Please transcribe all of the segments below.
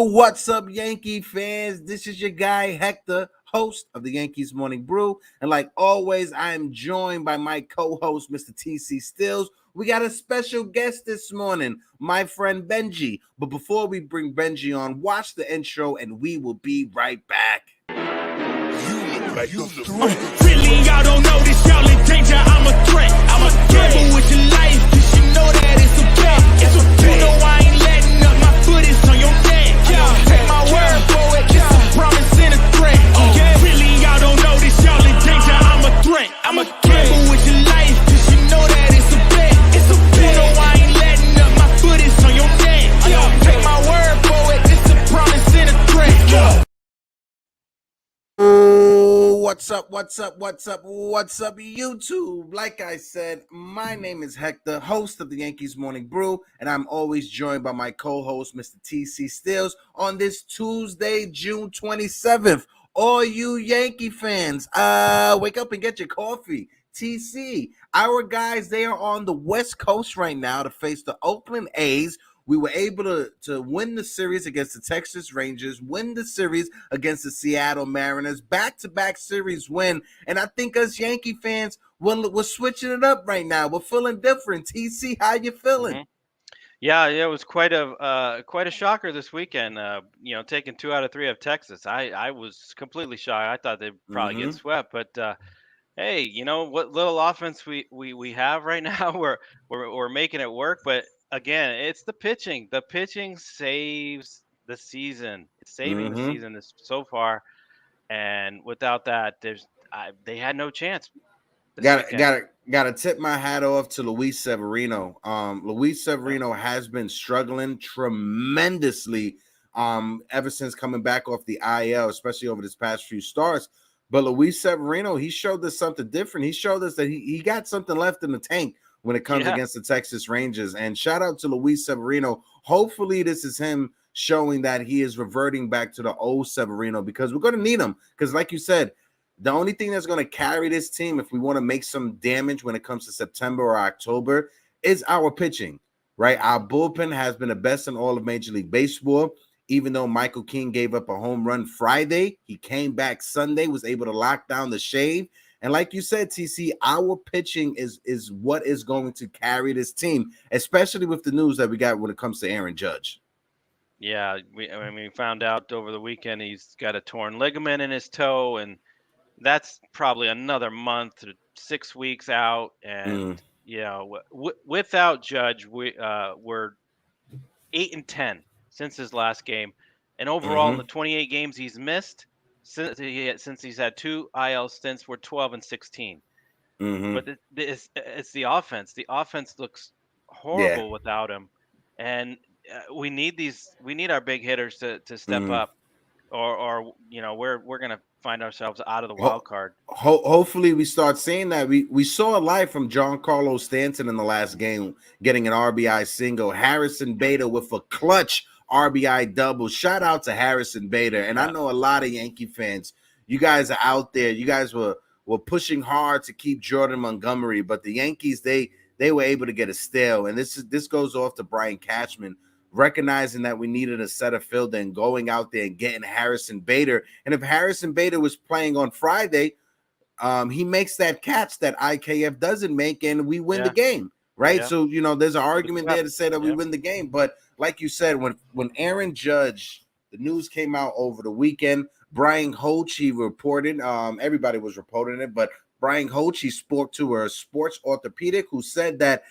What's up, Yankee fans? This is your guy, Hector, host of the Yankees Morning Brew. And like always, I am joined by my co-host, Mr. TC Stills. We got a special guest this morning, my friend Benji. But before we bring Benji on, watch the intro and we will be right back. Really, y'all don't know this, y'all in danger, I'm a threat. I'm a gamble with your life, cause you know that it's a bet. It's a bet. You know I ain't letting up, my foot is on your neck. Take my word for it, it's a promise and a threat. Really, y'all don't know this, y'all in danger, I'm a threat. I'm a gamble with your life, cause you know that it's a bet. It's a bet. You know I ain't letting up, my foot is on your neck. Take my word for it, it's a promise and a threat. What's up, YouTube? Like I said, my name is Hector, host of the Yankees Morning Brew, and I'm always joined by my co-host, Mr. TC Stills, on this Tuesday, June 27th. All you Yankee fans, wake up and get your coffee. TC, our guys, they are on the West Coast right now to face the Oakland A's. We were able to win the series against the Texas Rangers, win the series against the Seattle Mariners, back-to-back series win. And I think us Yankee fans, we're switching it up right now. We're feeling different. TC, how you feeling? Mm-hmm. Yeah, it was quite a shocker this weekend. Taking 2 out of 3 of Texas. I was completely shocked. I thought they'd probably get swept, but hey, you know what little offense we have right now, we're making it work. But again, it's the pitching. The pitching saves the season. It's saving the season so far, and without that, they had no chance. Gotta tip my hat off to Luis Severino. Luis Severino has been struggling tremendously ever since coming back off the IL, especially over this past few starts. But Luis Severino, he showed us something different. He showed us that he got something left in the tank when it comes against the Texas Rangers. And shout out to Luis Severino. Hopefully this is him showing that he is reverting back to the old Severino, because we're going to need him. Because like you said, the only thing that's going to carry this team, if we want to make some damage when it comes to September or October, is our pitching, right? Our bullpen has been the best in all of Major League Baseball. Even though Michael King gave up a home run Friday, he came back Sunday, was able to lock down the shave. And like you said, TC, our pitching is what is going to carry this team, especially with the news that we got when it comes to Aaron Judge. Yeah, we found out over the weekend he's got a torn ligament in his toe, and that's probably another month to 6 weeks out. And without Judge, we're 8-10 since his last game, and overall in the 28 games he's missed since he's had 2 IL stints, we're 12-16. But it's the offense. The offense looks horrible without him, and we need our big hitters to step up, or we're gonna find ourselves out of the wild card. Hopefully we start seeing that. We saw a live from Giancarlo Stanton in the last game, getting an RBI single. Harrison Bader with a clutch RBI double. Shout out to Harrison Bader. And I know a lot of Yankee fans, you guys are out there. You guys were pushing hard to keep Jordan Montgomery, but the Yankees, they were able to get a steal. And this goes off to Brian Cashman, recognizing that we needed a center fielder and going out there and getting Harrison Bader. And if Harrison Bader was playing on Friday, he makes that catch that IKF doesn't make, and we win the game, right? So, there's an argument there to say that we win the game. But like you said, when Aaron Judge, the news came out over the weekend, Brian Hoche reported, everybody was reporting it, but Brian Hoche spoke to a sports orthopedic who said that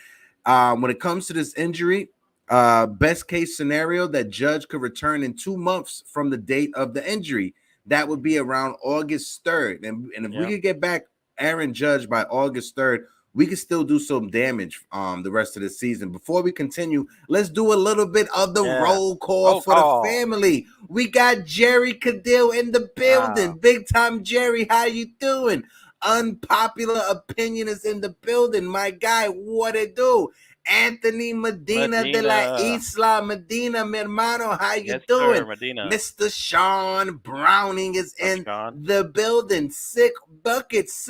when it comes to this injury, best case scenario, that Judge could return in 2 months from the date of the injury. That would be around August 3rd. And if we could get back Aaron Judge by August 3rd, we can still do some damage the rest of the season. Before we continue, let's do a little bit of the roll call for the family. We got Jerry Cadill in the building. Big time Jerry, how you doing? Unpopular Opinion is in the building. My guy, what it do? Anthony Medina de la Isla. Medina, mi hermano, how you doing? Mr. Sean Browning is in the building. Silk Buckets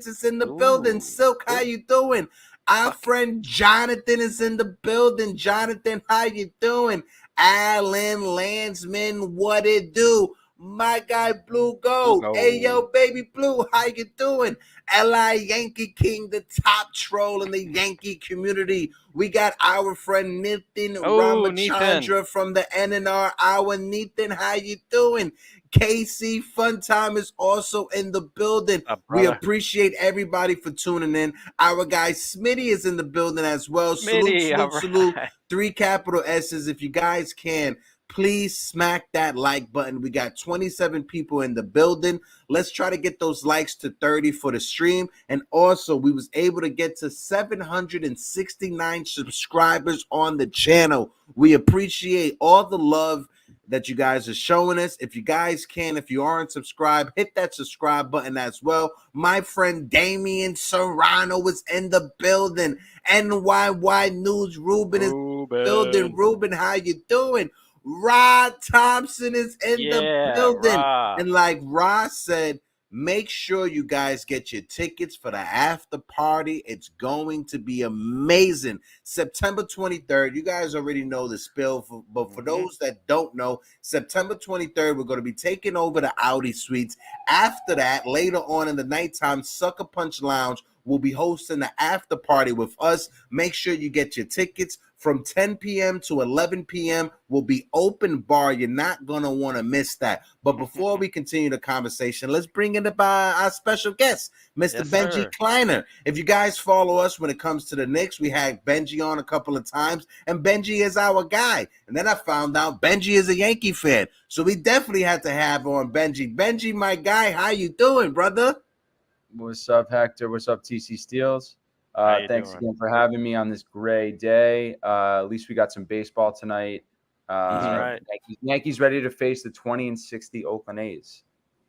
is in the building. Silk, how you doing? Our friend Jonathan is in the building. Jonathan, how you doing? Alan Landsman, what it do? My guy Blue Gold. Hey, yo, baby Blue, how you doing? L.I. Yankee King, the top troll in the Yankee community. We got our friend Nathan Ramachandra from the NNR. Our Nathan, how you doing? KC Funtime is also in the building. We appreciate everybody for tuning in. Our guy Smitty is in the building as well. Salute. 3 capital S's. If you guys can, please smack that like button. We got 27 people in the building. Let's try to get those likes to 30 for the stream. And also, we was able to get to 769 subscribers on the channel. We appreciate all the love that you guys are showing us. If you guys can, if you aren't subscribed, hit that subscribe button as well. My friend Damian Serrano is in the building. NYY News Ruben is in the building. Ruben, how you doing? Rod Thompson is in the building. And like Rod said, make sure you guys get your tickets for the after party. It's going to be amazing. September 23rd. You guys already know the spill, but for those that don't know, September 23rd, we're going to be taking over the Audi Suites. After that, later on in the nighttime, Sucker Punch Lounge will be hosting the after party with us. Make sure you get your tickets. From 10 p.m. to 11 p.m. will be open bar. You're not going to want to miss that. But before we continue the conversation, let's bring in our special guest, Mr. Benji Kleiner. If you guys follow us when it comes to the Knicks, we had Benji on a couple of times, and Benji is our guy. And then I found out Benji is a Yankee fan. So we definitely had to have on Benji. Benji, my guy, how you doing, brother? What's up, Hector? What's up, TC Steels? Thanks again for having me on this gray day. At least we got some baseball tonight. Yankees ready to face the 20-60 Oakland A's.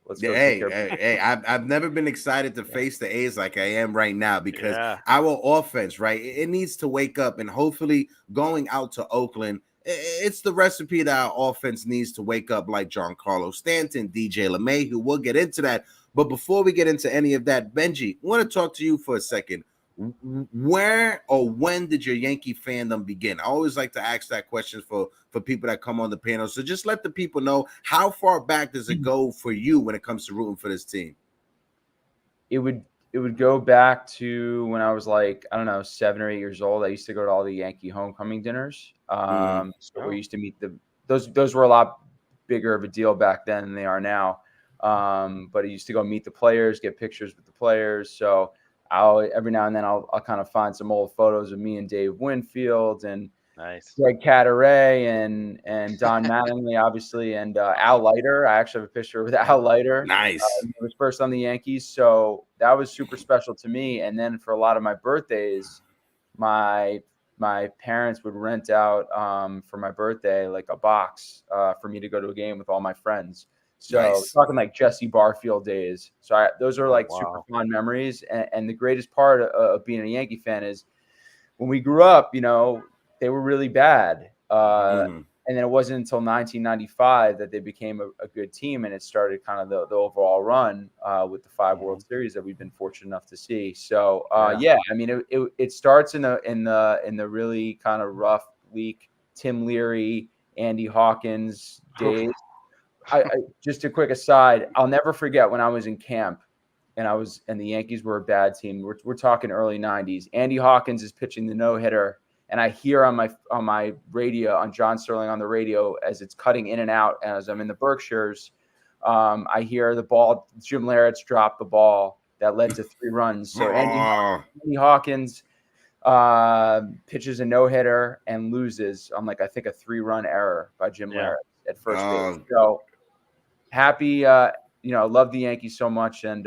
Let's go. Hey, I've never been excited to face the A's like I am right now because our offense, right, it needs to wake up, and hopefully going out to Oakland, it's the recipe that our offense needs to wake up, like Giancarlo Stanton, DJ LeMahieu. We'll get into that. But before we get into any of that, Benji, I want to talk to you for a second. Where or when did your Yankee fandom begin? I always like to ask that question for people that come on the panel. So just let the people know, how far back does it go for you when it comes to rooting for this team? It would go back to when I was like, I don't know, 7 or 8 years old. I used to go to all the Yankee homecoming dinners. So we used to meet those were a lot bigger of a deal back then than they are now. But I used to go meet the players, get pictures with the players. So every now and then I'll kind of find some old photos of me and Dave Winfield and Greg Cadaret and Don Mattingly, obviously, and Al Leiter. I actually have a picture with Al Leiter. Nice. He was first on the Yankees, so that was super special to me. And then for a lot of my birthdays, my parents would rent out for my birthday like a box for me to go to a game with all my friends. So talking like Jesse Barfield days. So those are like super fun memories. And the greatest part of being a Yankee fan is when we grew up, you know, they were really bad. And then it wasn't until 1995 that they became a good team, and it started kind of the overall run with the 5 World Series that we've been fortunate enough to see. So I mean, it starts in the really kind of rough, weak Tim Leary, Andy Hawkins days. I just a quick aside, I'll never forget when I was in camp and the Yankees were a bad team. We're talking early 90s. Andy Hawkins is pitching the no-hitter, and I hear on my radio, on John Sterling on the radio, as it's cutting in and out, as I'm in the Berkshires, I hear the ball, Jim Leyritz dropped the ball that led to 3 runs. So Andy Hawkins pitches a no-hitter and loses on I think a 3-run error by Jim Leyritz at first base. So happy, I love the Yankees so much, and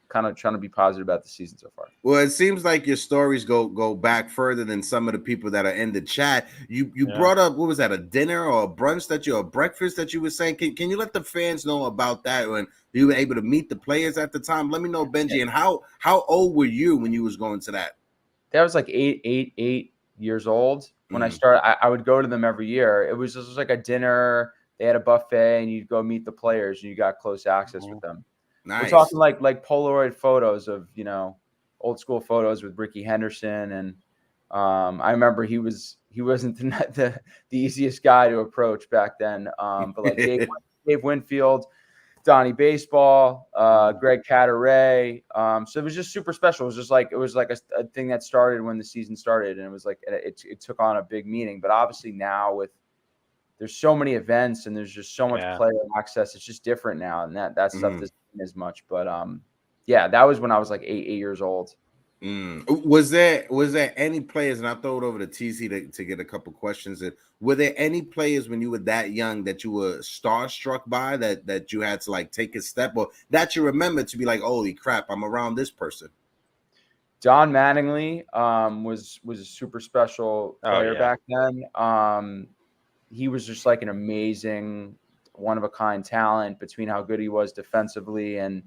kind of trying to be positive about the season so far. Well, it seems like your stories go back further than some of the people that are in the chat. You brought up, what was that, a dinner or a brunch a breakfast that you were saying? Can you let the fans know about that when you were able to meet the players at the time? Let me know, Benji, and how old were you when you was going to that? That was like 8 years old when I started. I would go to them every year. It was just like a dinner. They had a buffet, and you'd go meet the players, and you got close access with them. Nice. We're talking like Polaroid photos of, old school photos with Ricky Henderson, and I remember he wasn't the easiest guy to approach back then. But like Dave Winfield, Donnie Baseball, Greg Cataray. So it was just super special. It was like a thing that started when the season started, and it was like it took on a big meaning. But obviously now there's so many events and there's just so much player access. It's just different now, and that stuff doesn't mean as much. But yeah, that was when I was like 8 years old. Was there any players, and I'll throw it over to TC to get a couple questions in. Were there any players when you were that young that you were starstruck by, that you had to like take a step, or that you remember to be like, holy crap, I'm around this person? Don Mattingly was a super special player back then. He was just like an amazing, one-of-a-kind talent between how good he was defensively, and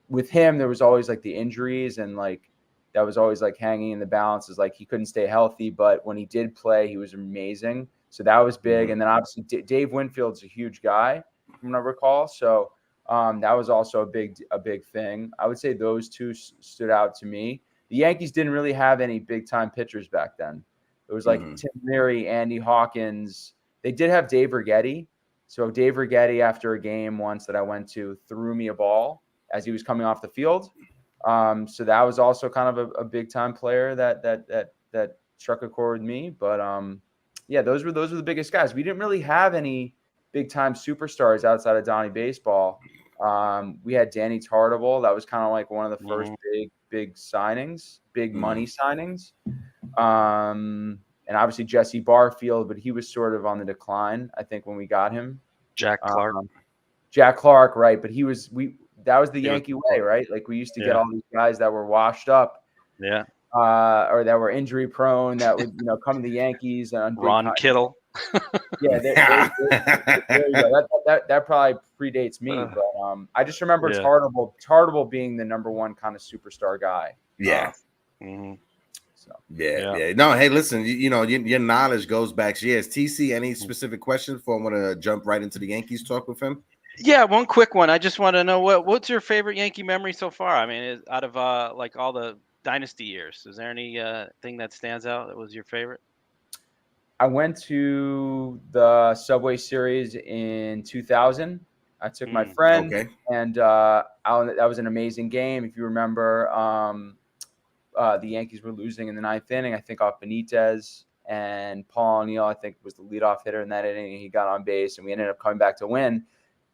with him, there was always like the injuries, and like that was always like hanging in the balance. Is like he couldn't stay healthy, but when he did play, he was amazing. So that was big. And then obviously Dave Winfield's a huge guy, from what I recall. So that was also a big thing. I would say those two stood out to me. The Yankees didn't really have any big time pitchers back then. It was like Tim Leary, Andy Hawkins. They did have Dave Righetti. So Dave Righetti, after a game once that I went to, threw me a ball as he was coming off the field. So that was also kind of a big time player that struck a chord with me. But yeah, those were the biggest guys. We didn't really have any big time superstars outside of Donnie Baseball. We had Danny Tartable. That was kind of like one of the first big signings, big money signings. And obviously Jesse Barfield, but he was sort of on the decline, I think, when we got him. Jack Clark, right? But that was the Yankee way, right? Like we used to get all these guys that were washed up, or that were injury prone, that would come to the Yankees. And Ron Kittle. Yeah, there you go. That probably predates me, but I just remember Tartable being the number one kind of superstar guy. Yeah. Yeah. No, hey, listen, your knowledge goes back years. TC, any specific questions before I want to jump right into the Yankees talk with him? Yeah, one quick one. I just want to know what's your favorite Yankee memory so far? I mean, out of like all the dynasty years, is there any thing that stands out that was your favorite? I went to the Subway Series in 2000. I took my friend, and that was an amazing game. If you remember, the Yankees were losing in the 9th inning, I think, off Benitez, and Paul O'Neill, I think, was the leadoff hitter in that inning. He got on base, and we ended up coming back to win.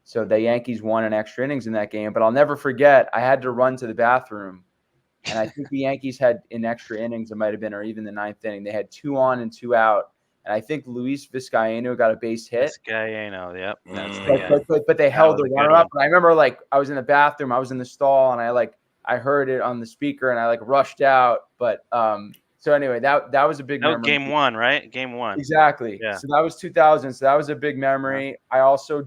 So the Yankees won in extra innings in that game. But I'll never forget, I had to run to the bathroom, and I think the Yankees had, in extra innings, it might have been, or even the 9th inning, they had 2 on and 2 out. And I think Luis Vizcaino got a base hit. Vizcaino, yep. But they held the runner up. And I remember, like, I was in the bathroom, I was in the stall, and I heard it on the speaker, and I rushed out. But so anyway, that was a big memory. That was game 1, right? Game 1. Exactly. Yeah. So that was 2000. So that was a big memory. I also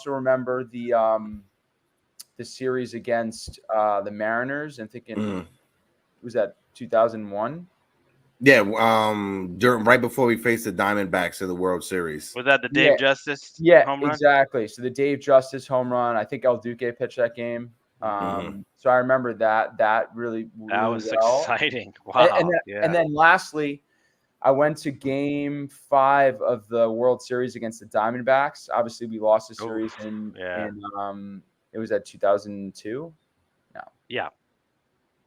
remember the series against the Mariners, and thinking, was that 2001? Yeah, right before we faced the Diamondbacks in the World Series. Was that the Dave Justice home run? Exactly. So the Dave Justice home run. I think El Duque pitched that game. So I remember that really was well. Exciting. Wow. And then lastly, I went to game 5 of the World Series against the Diamondbacks. Obviously, we lost the series in it was at 2002. No. Yeah.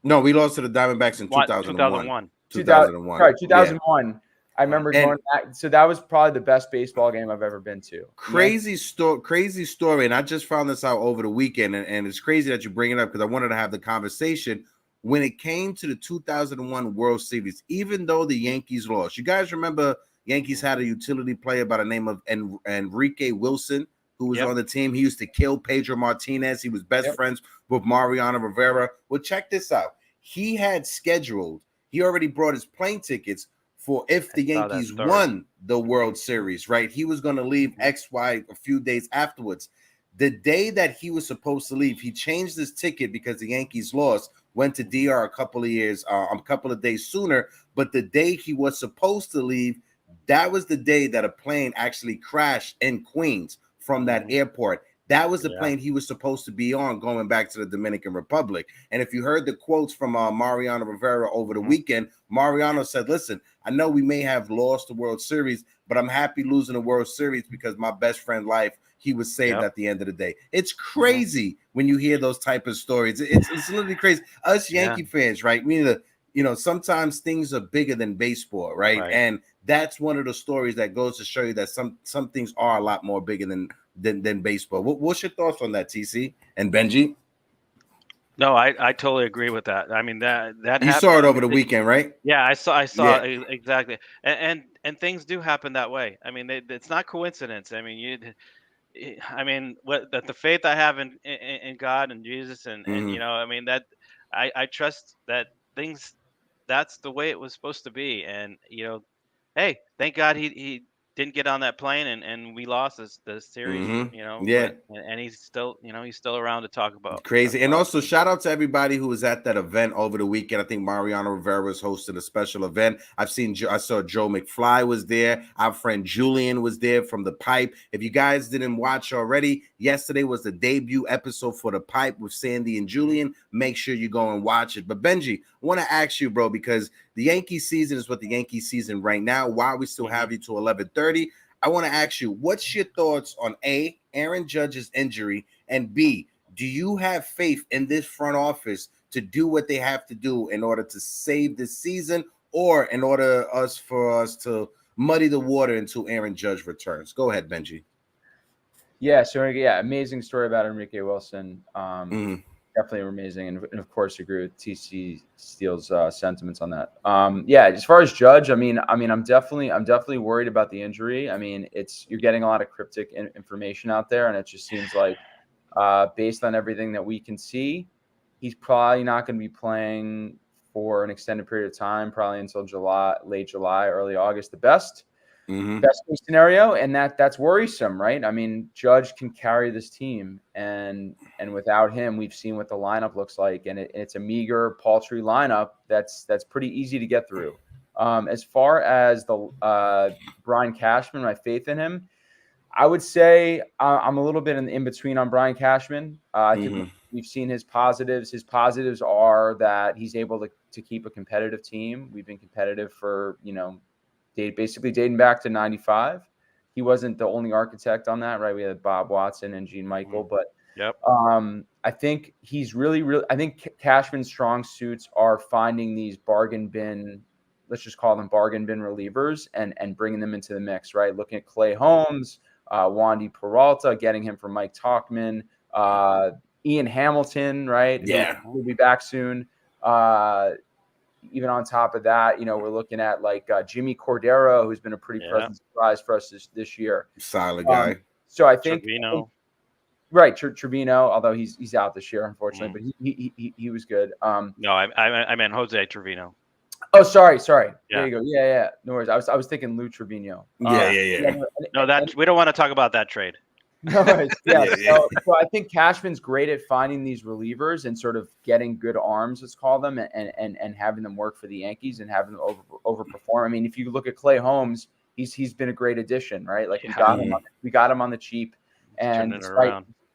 No, we lost to the Diamondbacks in 2001. 2001. Sorry, 2001. Yeah. I remember going back. So that was probably the best baseball game I've ever been to. Crazy story. And I just found this out over the weekend. And it's crazy that you bring it up, because I wanted to have the conversation. When it came to the 2001 World Series, even though the Yankees lost, you guys remember Yankees had a utility player by the name of Enrique Wilson, who was on the team. He used to kill Pedro Martinez. He was best friends with Mariano Rivera. Well, check this out. He already brought his plane tickets for if the Yankees won the World Series, right? He was going to leave XY a few days afterwards. The day that he was supposed to leave, he changed his ticket because the Yankees lost, went to DR a couple of days sooner. But the day he was supposed to leave, that was the day that a plane actually crashed in Queens from that airport. That was the plane he was supposed to be on going back to the Dominican Republic. And if you heard the quotes from Mariano Rivera over the weekend, Mariano said, listen, I know we may have lost the World Series, but I'm happy losing the World Series because my best friend life, he was saved at the end of the day. It's crazy when you hear those type of stories. It's literally crazy. Us Yankee fans, right? We need to, sometimes things are bigger than baseball, right? And that's one of the stories that goes to show you that some things are a lot more bigger than baseball. What's your thoughts on that, TC and Benji? No, I totally agree with that. I mean that you saw it over the weekend, right? Yeah, I saw exactly, and things do happen that way. I mean, it's not coincidence. I mean, what the faith I have in God and Jesus, and I mean that I trust that things. That's the way it was supposed to be, and hey, thank God he didn't get on that plane and we lost the series, and he's still, he's still around to talk about. Crazy. And also shout out to everybody who was at that event over the weekend. I think Mariano Rivera was hosting a special event. I saw Joe McFly was there. Our friend Julian was there from The Pipe. If you guys didn't watch already, yesterday was the debut episode for The Pipe with Sandy and Julian. Make sure you go and watch it. But Benji, I want to ask you, bro, because the Yankee season is what the Yankee season right now. While we still have you to 11:30, I want to ask you, what's your thoughts on A, Aaron Judge's injury, and B, do you have faith in this front office to do what they have to do in order to save this season, or in order for us to muddy the water until Aaron Judge returns? Go ahead, Benji. Yeah, so amazing story about Enrique Wilson. Definitely amazing, and of course agree with TC Steele's sentiments on that. As far as Judge, I'm definitely worried about the injury. I mean, you're getting a lot of cryptic information out there, and it just seems like, based on everything that we can see, he's probably not going to be playing for an extended period of time, probably until late July, early August, the best case scenario, and that's worrisome, right? I mean, Judge can carry this team, and without him, we've seen what the lineup looks like, and it's a meager, paltry lineup that's pretty easy to get through. As far as the Brian Cashman, my faith in him, I would say I'm a little bit in between on Brian Cashman. I think we've seen his positives. His positives are that he's able to keep a competitive team. We've been competitive for, basically dating back to 95. He wasn't the only architect on that, right? We had Bob Watson and Gene Michael, but I think he's really, I think Cashman's strong suits are finding these bargain bin, let's just call them bargain bin relievers, and bringing them into the mix, right? Looking at Clay Holmes, Wandy Peralta, getting him from Mike Tauchman, Ian Hamilton, right? Yeah. Who'll be back soon. Even on top of that, we're looking at like Jimmy Cordero, who's been a pretty pleasant surprise for us this year. Solid guy. So I think Trevino. Right, Trevino, although he's out this year, unfortunately, but he was good. No, I meant Jose Trevino. Oh, sorry. Yeah. There you go. Yeah. No worries. I was thinking Lou Trevino. Yeah. No, we don't want to talk about that trade. No worries. Yeah. So I think Cashman's great at finding these relievers and sort of getting good arms, let's call them, and having them work for the Yankees and having them overperform. I mean, if you look at Clay Holmes, he's been a great addition, right? Like we got him on the cheap, and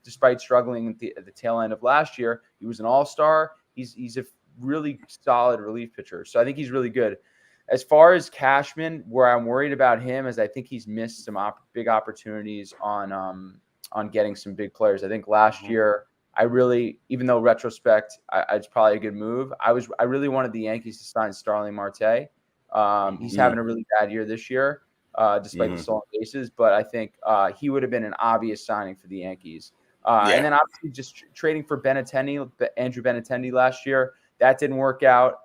despite struggling at the tail end of last year, he was an all-star. He's a really solid relief pitcher. So I think he's really good. As far as Cashman, where I'm worried about him is I think he's missed some big opportunities on getting some big players. I think last year, even though retrospect, it's probably a good move. I really wanted the Yankees to sign Starling Marte. He's having a really bad year this year, despite the stolen bases. But I think he would have been an obvious signing for the Yankees. And then obviously just trading for Andrew Benintendi last year, that didn't work out.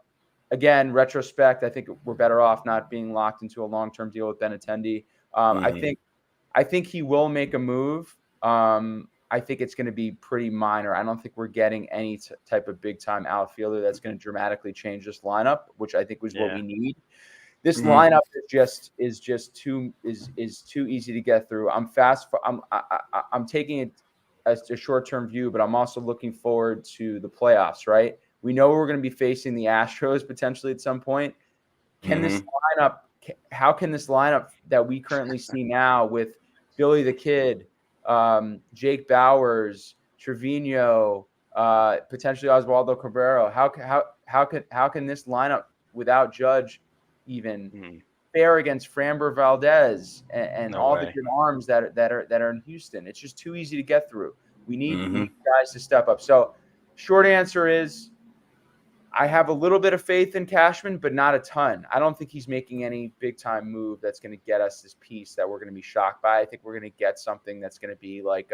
Again, retrospect, I think we're better off not being locked into a long-term deal with Benintendi. I think he will make a move. I think it's going to be pretty minor. I don't think we're getting any type of big-time outfielder that's going to dramatically change this lineup, which I think was what we need. This lineup is just too easy to get through. I'm taking it as a short-term view, but I'm also looking forward to the playoffs, right? We know we're going to be facing the Astros potentially at some point. How can this lineup that we currently see now with Billy the Kid, Jake Bauers, Trevino, potentially Oswaldo Cabrera. How can this lineup without Judge even fare against Framber Valdez and all the good arms that are in Houston? It's just too easy to get through. We need guys to step up. So, short answer is, I have a little bit of faith in Cashman, but not a ton. I don't think he's making any big-time move that's going to get us this piece that we're going to be shocked by. I think we're going to get something that's going to be like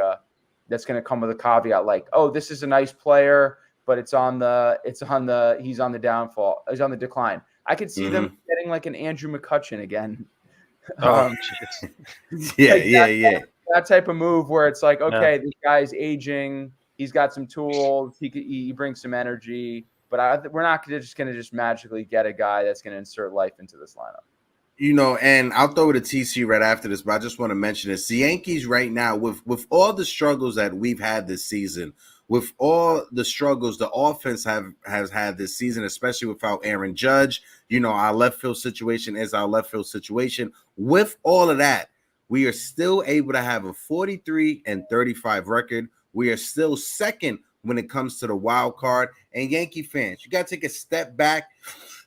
that's going to come with a caveat, like, oh, this is a nice player, but he's on the downfall. He's on the decline. I could see them getting like an Andrew McCutchen again. That type of move where it's like, okay, this guy's aging. He's got some tools. He brings some energy. But we're not just going to magically get a guy that's going to insert life into this lineup. You know, and I'll throw it to TC right after this, but I just want to mention this. The Yankees right now, with all the struggles that we've had this season, with all the struggles the offense has had this season, especially without Aaron Judge, you know, our left field situation is our left field situation. With all of that, we are still able to have a 43-35 record. We are still second when it comes to the wild card. And Yankee fans, you got to take a step back,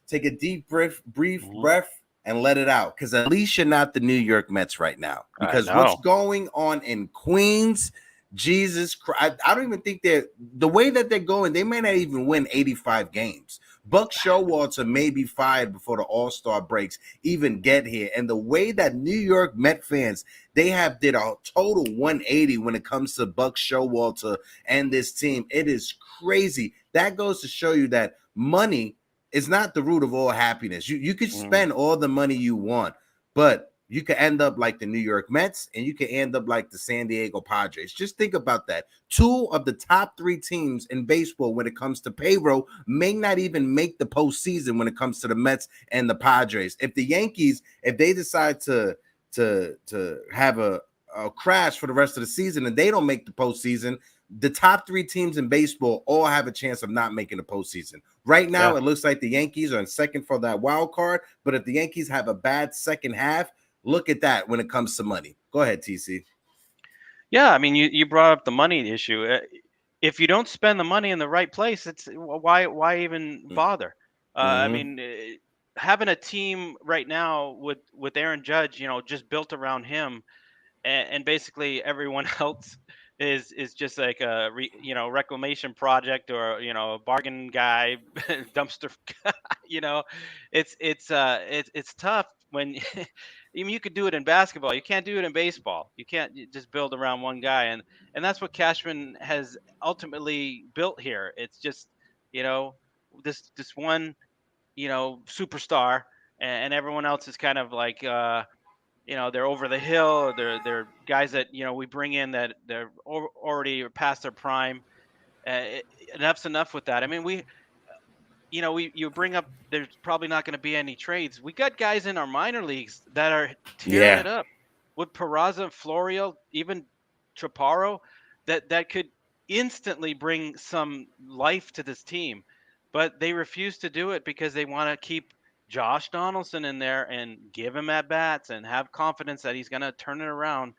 take a deep brief breath, and let it out. Because at least you're not the New York Mets right now. Because what's going on in Queens, Jesus Christ, I don't even think the way that they're going, they may not even win 85 games. Buck Showalter may be fired before the All-Star breaks even get here. And the way that New York Met fans, they did a total 180 when it comes to Buck Showalter and this team. It is crazy. That goes to show you that money is not the root of all happiness. You could spend all the money you want, but you could end up like the New York Mets and you could end up like the San Diego Padres. Just think about that. 2 of the top 3 teams in baseball when it comes to payroll may not even make the postseason when it comes to the Mets and the Padres. If the Yankees, if they decide to have a crash for the rest of the season and they don't make the postseason, the top 3 teams in baseball all have a chance of not making the postseason. Right now, it looks like the Yankees are in second for that wild card, but if the Yankees have a bad second half, look at that when it comes to money. Go ahead, TC. Yeah, I mean, you brought up the money issue. If you don't spend the money in the right place, it's why even bother? I mean, having a team right now with Aaron Judge, you know, just built around him, and basically everyone else is just like a reclamation project or a bargain guy, dumpster. You know, it's tough when. I mean, you could do it in basketball. You can't do it in baseball. You can't just build around one guy, and that's what Cashman has ultimately built here. It's just this one superstar, and everyone else is kind of like they're over the hill. They're guys that we bring in that they're already past their prime. Enough's enough with that. I mean, you bring up there's probably not going to be any trades. We got guys in our minor leagues that are tearing it up with Peraza, Florio, even Traparo, that could instantly bring some life to this team. But they refuse to do it because they want to keep Josh Donaldson in there and give him at bats and have confidence that he's going to turn it around.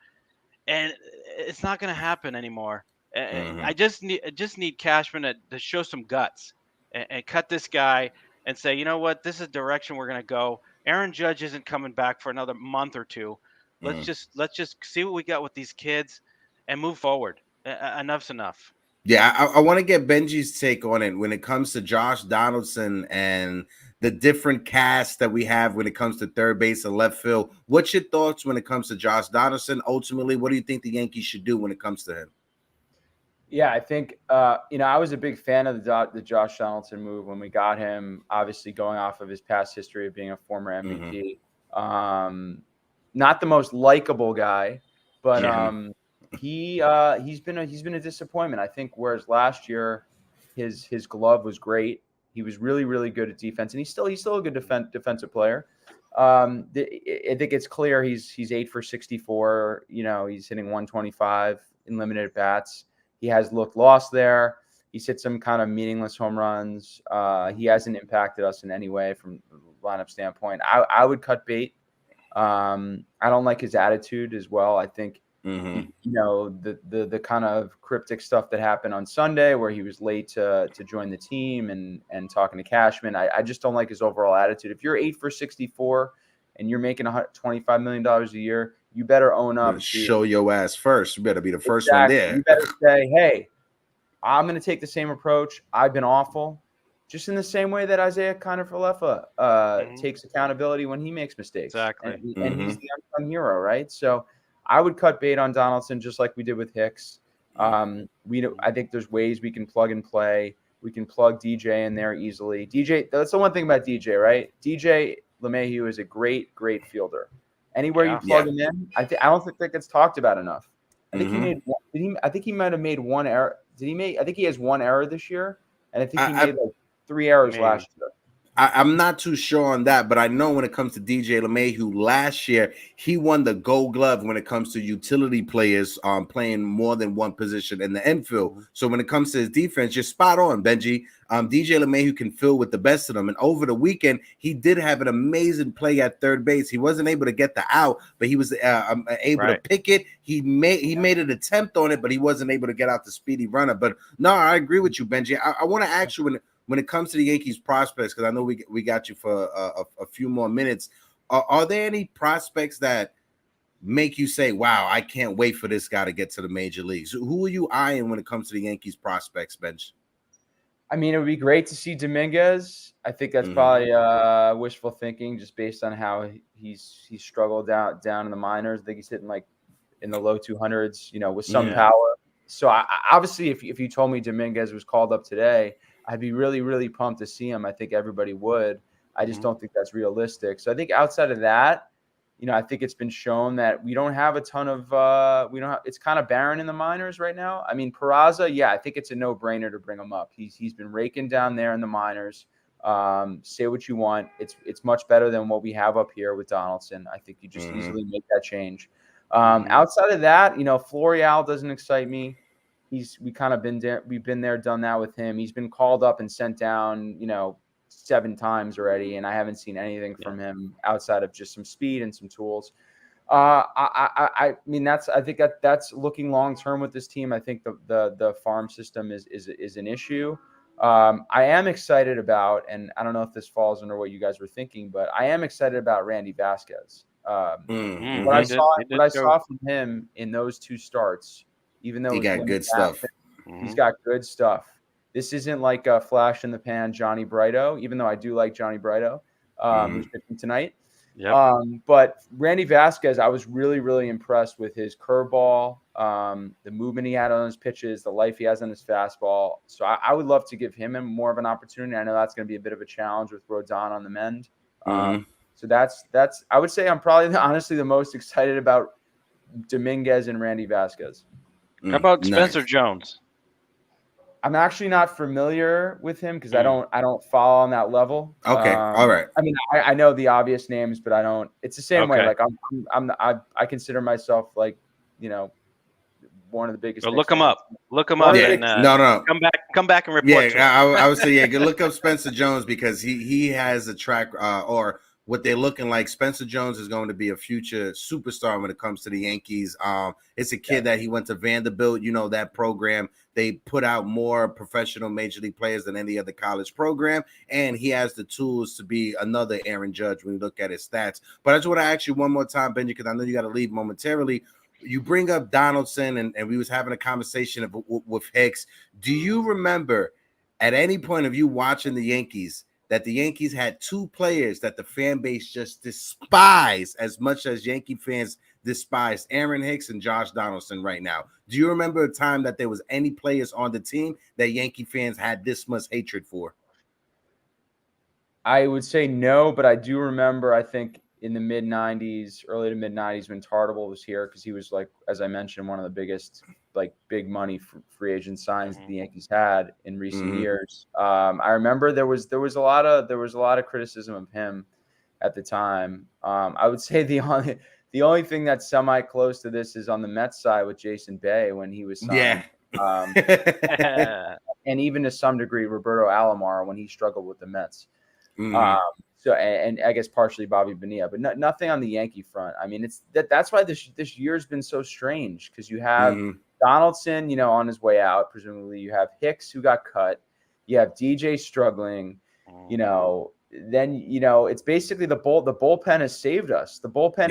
And it's not going to happen anymore. I just need Cashman to show some guts. And cut this guy and say, you know what, this is the direction we're going to go. Aaron Judge isn't coming back for another month or 2. Let's just see what we got with these kids and move forward. Enough's enough. Yeah, I want to get Benji's take on it when it comes to Josh Donaldson and the different casts that we have when it comes to third base and left field. What's your thoughts when it comes to Josh Donaldson? Ultimately, what do you think the Yankees should do when it comes to him? Yeah, I think, I was a big fan of the Josh Donaldson move when we got him, obviously going off of his past history of being a former MVP. Not the most likable guy, but he's been a disappointment. I think whereas last year his glove was great. He was really, really good at defense, and he's still a good defensive player. I think it's clear he's 8 for 64. He's hitting 125 in limited at bats. He has looked lost there. He's hit some kind of meaningless home runs. He hasn't impacted us in any way from the lineup standpoint. I would cut bait. I don't like his attitude as well. I think Mm-hmm. You know, the kind of cryptic stuff that happened on Sunday where he was late to join the team and talking to Cashman. I just don't like his overall attitude. If you're 8 for 64 and you're making $25 million a year, you better own up to show your ass first. You better be the first one exactly. there. You better say, hey, I'm going to take the same approach. I've been awful. Just in the same way that Isaiah Kiner-Falefa takes accountability when he makes mistakes. Exactly. And he's the unsung hero, right? So I would cut bait on Donaldson just like we did with Hicks. I think there's ways we can plug and play. We can plug DJ in there easily. DJ, that's the one thing about DJ, right? DJ LeMahieu is a great, great fielder. Anywhere you plug him in, I don't think that gets talked about enough. I think I think he might have made one error. I think he has one error this year, and I think he made like 3 errors last year. I'm not too sure on that, but I know when it comes to DJ LeMahieu, last year he won the Gold Glove when it comes to utility players playing more than one position in the infield. So when it comes to his defense, you're spot on, Benji. DJ LeMahieu can fill with the best of them, and over the weekend he did have an amazing play at third base. He wasn't able to get the out, but he was able to pick it. He made an attempt on it, but he wasn't able to get out the speedy runner. But no, I agree with you, Benji. I want to ask you when it comes to the Yankees prospects, because I know we got you for a few more minutes. Are there any prospects that make you say, wow, I can't wait for this guy to get to the major leagues? Who are you eyeing when it comes to the Yankees prospects, Benj? I mean, it would be great to see Dominguez. I think that's probably wishful thinking just based on how he's struggled down in the minors. I think he's hitting like in the low 200s, with some power. So I obviously, if you told me Dominguez was called up today, I'd be really, really pumped to see him. I think everybody would. I just don't think that's realistic. So I think outside of that, I think it's been shown that we don't have a ton of it's kind of barren in the minors right now. I mean, Peraza, I think it's a no-brainer to bring him up. He's been raking down there in the minors. Say what you want. It's much better than what we have up here with Donaldson. I think you just easily make that change. Outside of that, Florial doesn't excite me. We've been there, done that with him. He's been called up and sent down, 7 times already, and I haven't seen anything from him outside of just some speed and some tools. I mean, I think that's looking long term with this team. I think the farm system is an issue. I am excited about, and I don't know if this falls under what you guys were thinking, but I am excited about Randy Vasquez. What I saw from him in those 2 starts. Even though he got good stuff. He's got good stuff. This isn't like a flash in the pan Johnny Brito, even though I do like Johnny Brito, who's pitching tonight. But Randy Vasquez, I was really, really impressed with his curveball, the movement he had on his pitches, the life he has on his fastball. So I would love to give him more of an opportunity. I know that's going to be a bit of a challenge with Rodon on the mend. So that's I would say I'm probably honestly the most excited about Dominguez and Randy Vasquez. How about Spencer Jones? I'm actually not familiar with him because I don't follow on that level. Okay, all right. I mean, I know the obvious names, but I don't. It's the same way. Like I consider myself like one of the biggest. Well, look him up. Look him up. Yeah. And, no. Come back and report. I would say look up Spencer Jones because he has a track or what they're looking like. Spencer Jones is going to be a future superstar when it comes to the Yankees. It's a kid that he went to Vanderbilt. That program, they put out more professional major league players than any other college program, and he has the tools to be another Aaron Judge when you look at his stats. But I just want to ask you one more time, Benji, because I know you got to leave momentarily. You bring up Donaldson, and we was having a conversation with Hicks. Do you remember at any point of you watching the Yankees that the Yankees had 2 players that the fan base just despised as much as Yankee fans despise Aaron Hicks and Josh Donaldson right now? Do you remember a time that there was any players on the team that Yankee fans had this much hatred for? I would say no, but I do remember, I think in the mid-90s, early to mid-90s when Tartable was here, because he was, like, as I mentioned, one of the biggest big money free agent signs that the Yankees had in recent years. I remember there was a lot of criticism of him at the time. I would say the only thing that's semi close to this is on the Mets side with Jason Bay when he was signed. And even to some degree Roberto Alomar when he struggled with the Mets. So, and I guess partially Bobby Bonilla, but nothing on the Yankee front. I mean, that's why this year's been so strange, because you have Donaldson, on his way out, presumably. You have Hicks, who got cut. You have DJ struggling. Then it's basically the bullpen has saved us. The bullpen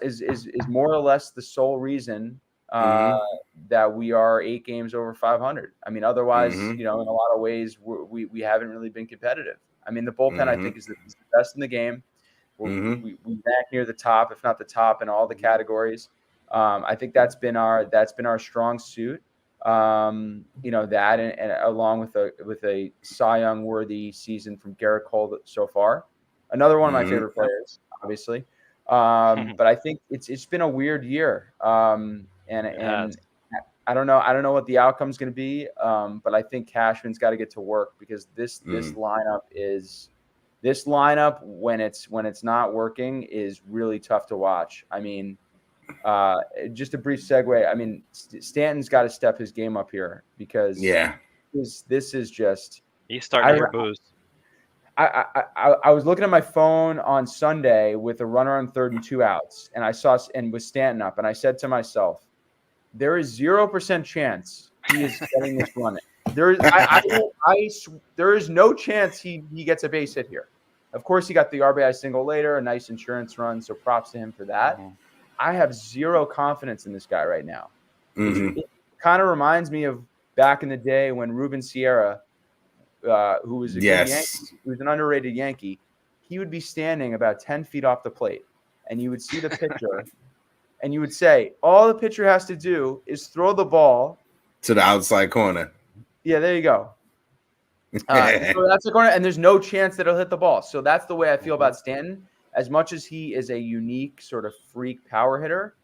is more or less the sole reason that we are 8 games over 500. I mean, otherwise, in a lot of ways, we haven't really been competitive. I mean, the bullpen, I think, is the best in the game. We rank near the top, if not the top, in all the categories. I think that's been our strong suit. That and along with a Cy Young worthy season from Garrett Cole so far, another one of my favorite players, obviously. But I think it's been a weird year. And I don't know what the outcome's going to be. But I think Cashman's got to get to work, because this lineup when it's not working is really tough to watch. I mean, just a brief segue. I mean, Stanton's got to step his game up here, because this is just, he's starting to boost. I was looking at my phone on Sunday with a runner on 3rd and 2 outs, and I saw with Stanton up, and I said to myself, there is 0% chance he is getting this running. There is no chance he gets a base hit here. Of course, he got the RBI single later, a nice insurance run, so props to him for that. I have zero confidence in this guy right now. It kind of reminds me of back in the day when Ruben Sierra, who was a good Yankee, who was an underrated Yankee, he would be standing about 10 feet off the plate, and you would see the pitcher, and you would say, all the pitcher has to do is throw the ball to the outside corner. Yeah, there you go. So that's the corner, and there's no chance that he'll hit the ball. So that's the way I feel about Stanton. As much as he is a unique sort of freak power hitter,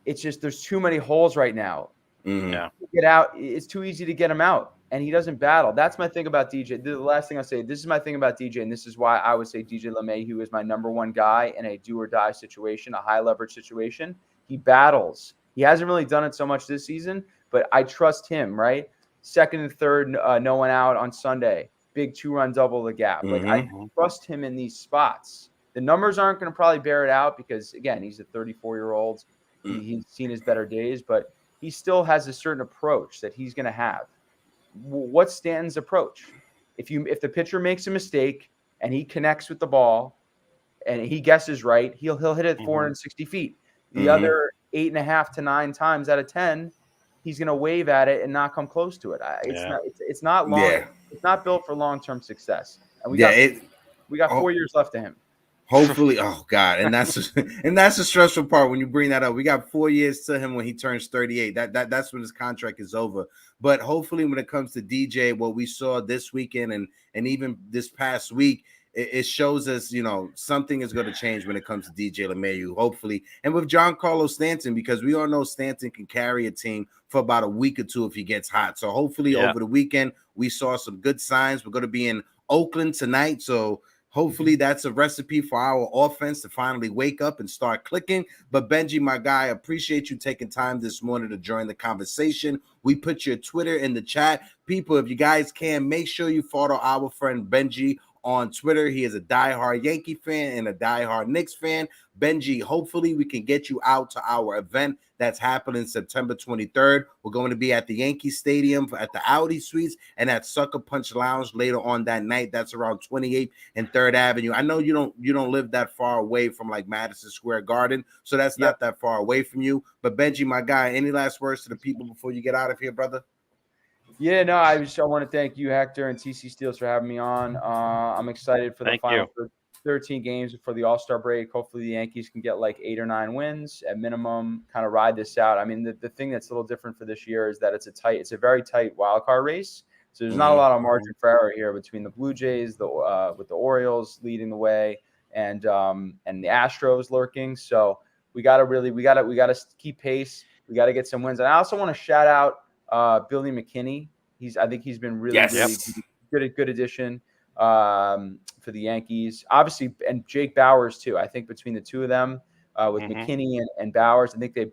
it's just there's too many holes right now. Get out. It's too easy to get him out, and he doesn't battle. That's my thing about DJ. The last thing I'll say, this is my thing about DJ, and this is why I would say DJ LeMahieu is my number one guy in a do-or-die situation, a high-leverage situation. He battles. He hasn't really done it so much this season, but I trust him, right? 2nd and 3rd, no one out on Sunday. Big 2-run double the gap. Like, I trust him in these spots. The numbers aren't going to probably bear it out, because, again, he's a 34-year-old. He's seen his better days, but he still has a certain approach that he's going to have. What's Stanton's approach? If the pitcher makes a mistake and he connects with the ball and he guesses right, he'll hit it 460 feet. The other 8.5 to 9 times out of 10, he's going to wave at it and not come close to it. It's not long. Yeah. It's not built for long-term success. And we got 4 years left to him. Hopefully, oh God, and that's the stressful part when you bring that up. We got 4 years to him when he turns 38. That's when his contract is over. But hopefully, when it comes to DJ, what we saw this weekend and even this past week, it shows us, something is going to change when it comes to DJ LeMahieu, hopefully. And with Giancarlo Stanton, because we all know Stanton can carry a team for about a week or two if he gets hot. So hopefully over the weekend, we saw some good signs. We're going to be in Oakland tonight. So hopefully that's a recipe for our offense to finally wake up and start clicking. But Benji, my guy, appreciate you taking time this morning to join the conversation. We put your Twitter in the chat. People, if you guys can, make sure you follow our friend Benji on Twitter. He is a diehard Yankee fan and a diehard Knicks fan. Benji, hopefully we can get you out to our event that's happening September 23rd. We're going to be at the Yankee Stadium at the Audi Suites and at Sucker Punch Lounge later on that night. That's around 28th and 3rd Avenue. I know you don't live that far away from like Madison Square Garden, so that's not that far away from you. But Benji, my guy, any last words to the people before you get out of here, brother? Yeah, no, I want to thank you, Hector, and TC Steels for having me on. I'm excited for the final 13 games before the All-Star break. Hopefully the Yankees can get like 8 or 9 wins at minimum, kind of ride this out. I mean, the thing that's a little different for this year is that it's a very tight wild card race. So there's not a lot of margin for error here between the Blue Jays, with the Orioles leading the way, and the Astros lurking. So we gotta keep pace. We gotta get some wins. And I also want to shout out Billy McKinney. I think he's been really good addition for the Yankees. Obviously, and Jake Bauers too. I think between the two of them, with McKinney and Bauers, I think they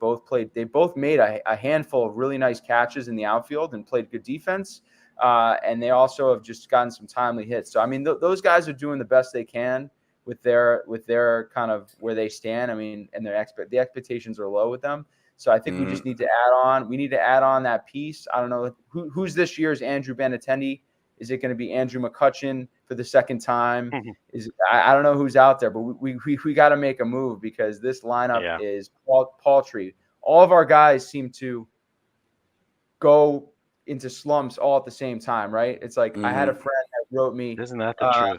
both made a handful of really nice catches in the outfield and played good defense. And they also have just gotten some timely hits. So, I mean, those guys are doing the best they can with their kind of where they stand. I mean, and the expectations are low with them. So I think we just need to add on. We need to add on that piece. I don't know who's this year's Andrew Benintendi. Is it going to be Andrew McCutchen for the second time? I don't know who's out there, but we got to make a move because this lineup is paltry. All of our guys seem to go into slumps all at the same time, right? It's like I had a friend that wrote me. Isn't that the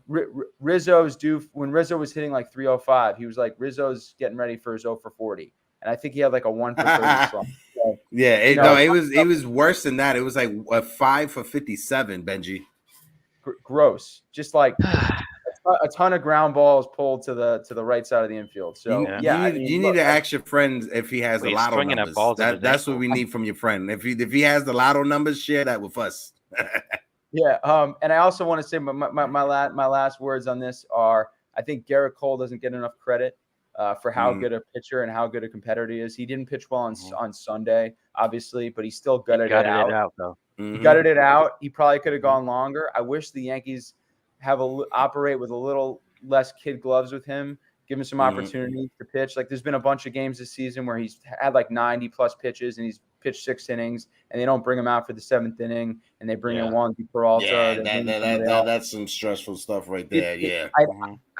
truth? Rizzo's due when Rizzo was hitting like 305. He was like, Rizzo's getting ready for his 0 for 40. And I think he had like a 1 for 30 slump. So, it was worse than that. It was like a 5 for 57, Benji. Gross. Just like a ton of ground balls pulled to the right side of the infield. So you need to ask your friend if he has the lotto numbers. That's what we need from your friend. If he has the lotto numbers, share that with us. Yeah. And I also want to say my last words on this are I think Garrett Cole doesn't get enough credit for how good a pitcher and how good a competitor he is. He didn't pitch well on Sunday, obviously, but he still gutted it out though. He gutted it out. He probably could have gone longer. I wish the Yankees operate with a little less kid gloves with him, give him some opportunities to pitch. Like there's been a bunch of games this season where he's had like 90 plus pitches and he's pitched 6 innings and they don't bring him out for the 7th inning and they bring in Juan Peralta. That's some stressful stuff right there.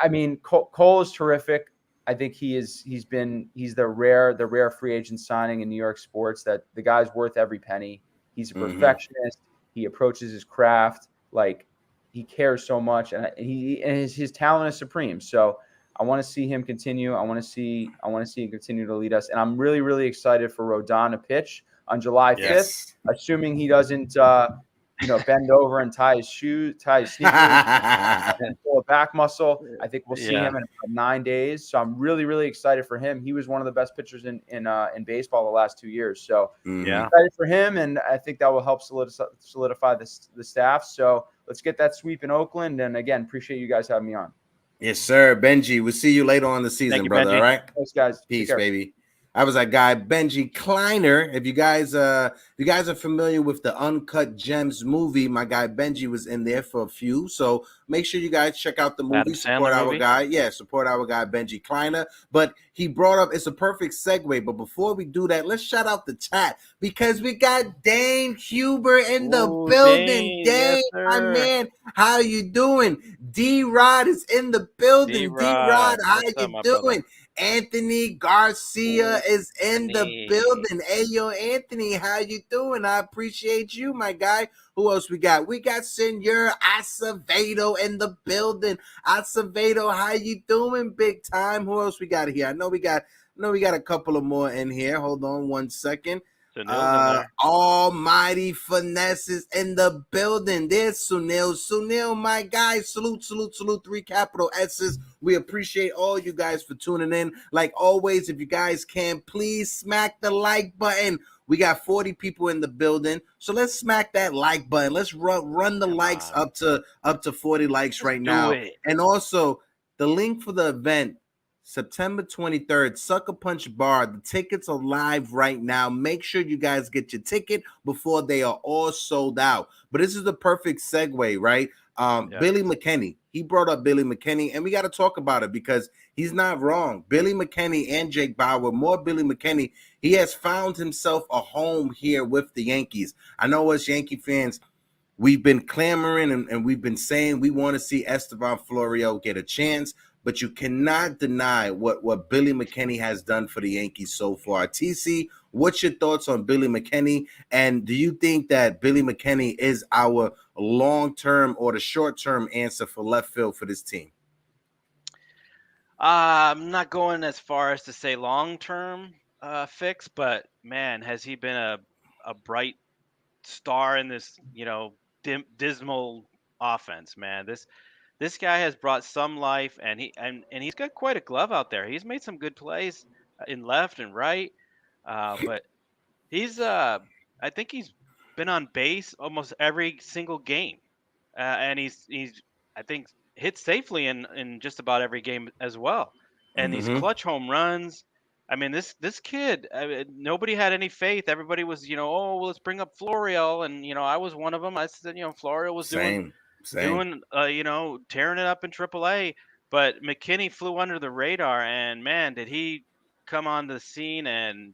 I mean, Cole is terrific. I think he's the rare free agent signing in New York sports that the guy's worth every penny. He's a perfectionist. He approaches his craft like he cares so much, and his talent is supreme. So I want to see him continue. I want to see him continue to lead us, and I'm really, really excited for Rodon to pitch on July 5th, assuming he doesn't bend over and tie his sneakers and pull a back muscle. I think we'll see him in about 9 days. So I'm really, really excited for him. He was one of the best pitchers in baseball the last 2 years. So excited for him, and I think that will help solidify the staff. So let's get that sweep in Oakland. And again, appreciate you guys having me on. Yes, sir. Benji, we'll see you later on the season, brother. Benji. All right. Thanks, guys. Peace, baby. I was that guy, Benji Kleiner. If you guys are familiar with the Uncut Gems movie, my guy Benji was in there for a few. So make sure you guys check out the movie. Support our guy. Yeah, support our guy, Benji Kleiner. But he brought up, it's a perfect segue. But before we do that, let's shout out the chat because we got Dane Huber in the building. Dane, my man, how you doing? D-Rod is in the building. D-Rod, how you doing? Brother? Anthony Garcia is in the building. Hey, yo, Anthony, how you doing? I appreciate you, my guy. Who else we got? We got Senor Acevedo in the building. Acevedo, how you doing, big time? Who else we got here? I know we got a couple of more in here. Hold on 1 second. Almighty Finesse is in the building. There's Sunil, my guy. Salute, 3 capital S's. We appreciate all you guys for tuning in. Like always, if you guys can, please smack the like button. We got 40 people in the building, so let's smack that like button. Let's run the likes up to 40 likes right now. And also, the link for the event, September 23rd, Sucker Punch Bar. The tickets are live right now. Make sure you guys get your ticket before they are all sold out. But this is the perfect segue, right? Billy McKinney. He brought up Billy McKinney, and we got to talk about it because he's not wrong. Billy McKinney and Jake Bauer, more Billy McKinney. He has found himself a home here with the Yankees. I know us Yankee fans, we've been clamoring and we've been saying we want to see Estevan Florio get a chance. But you cannot deny what Billy McKinney has done for the Yankees so far. TC, what's your thoughts on Billy McKinney? And do you think that Billy McKinney is our long-term or the short-term answer for left field for this team? I'm not going as far as to say long-term fix, but, man, has he been a bright star in this, dismal offense, man. This guy has brought some life, and he's got quite a glove out there. He's made some good plays in left and right, but he's I think he's been on base almost every single game, and he's I think hit safely in just about every game as well. And these clutch home runs, I mean, this kid, nobody had any faith. Everybody was, oh, well, let's bring up Florio, and I was one of them. I said, Florio was Same. doing, tearing it up in AAA, but McKinney flew under the radar, and man, did he come on the scene and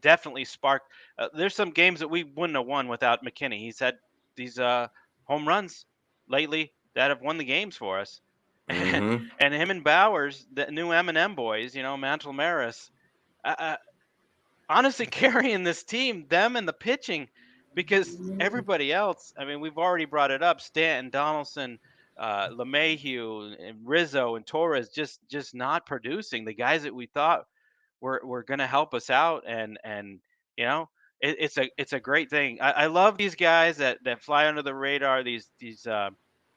definitely sparked. There's some games that we wouldn't have won without McKinney. He's had these home runs lately that have won the games for us. And Mm-hmm. and him and Bauers, the new M&M boys, Mantle Maris, honestly carrying this team, them and the pitching, because everybody else, I mean, we've already brought it up, Stanton, Donaldson, LeMahieu, and Rizzo, and Torres just not producing. The guys that we thought were going to help us out, and you know it's a great thing. I love these guys that fly under the radar, these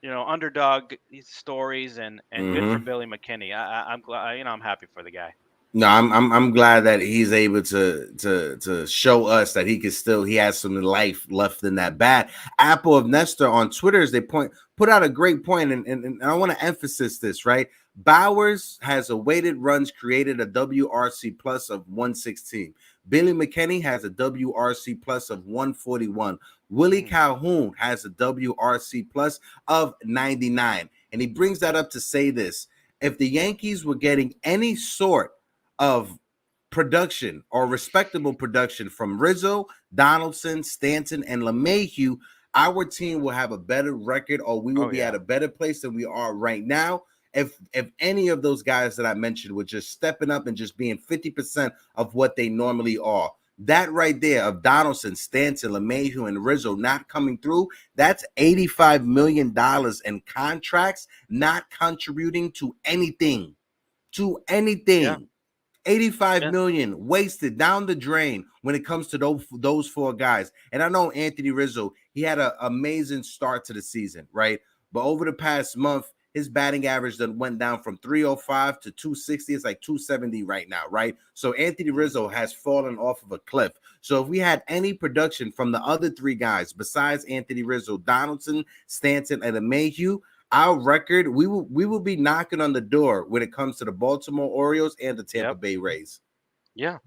underdog stories, and good for Mm-hmm. Billy McKinney. I'm glad, I'm happy for the guy. No, I'm glad that he's able to show us that he has some life left in that bat. Apple of Nestor on Twitter, they put out a great point, and I want to emphasize this, right? Bauers has a weighted runs created, a WRC plus of 116. Billy McKinney has a WRC plus of 141. Willie Calhoun has a WRC plus of 99. And he brings that up to say this: if the Yankees were getting any sort of production or respectable production from Rizzo, Donaldson, Stanton, and LeMahieu, our team will have a better record, or we will be at a better place than we are right now. If any of those guys that I mentioned were just stepping up and just being 50% of what they normally are. That right there of Donaldson, Stanton, LeMahieu, and Rizzo not coming through, that's $85 million in contracts not contributing to anything. Yeah. 85 million wasted down the drain when it comes to those four guys. And I know Anthony Rizzo, he had an amazing start to the season, right? But over the past month, his batting average that went down from 305 to 260. It's like 270 right now, right? So Anthony Rizzo has fallen off of a cliff. So if we had any production from the other three guys besides Anthony Rizzo, Donaldson, Stanton, and LeMahieu, our record, we will be knocking on the door when it comes to the Baltimore Orioles and the Tampa Bay Rays. Yeah.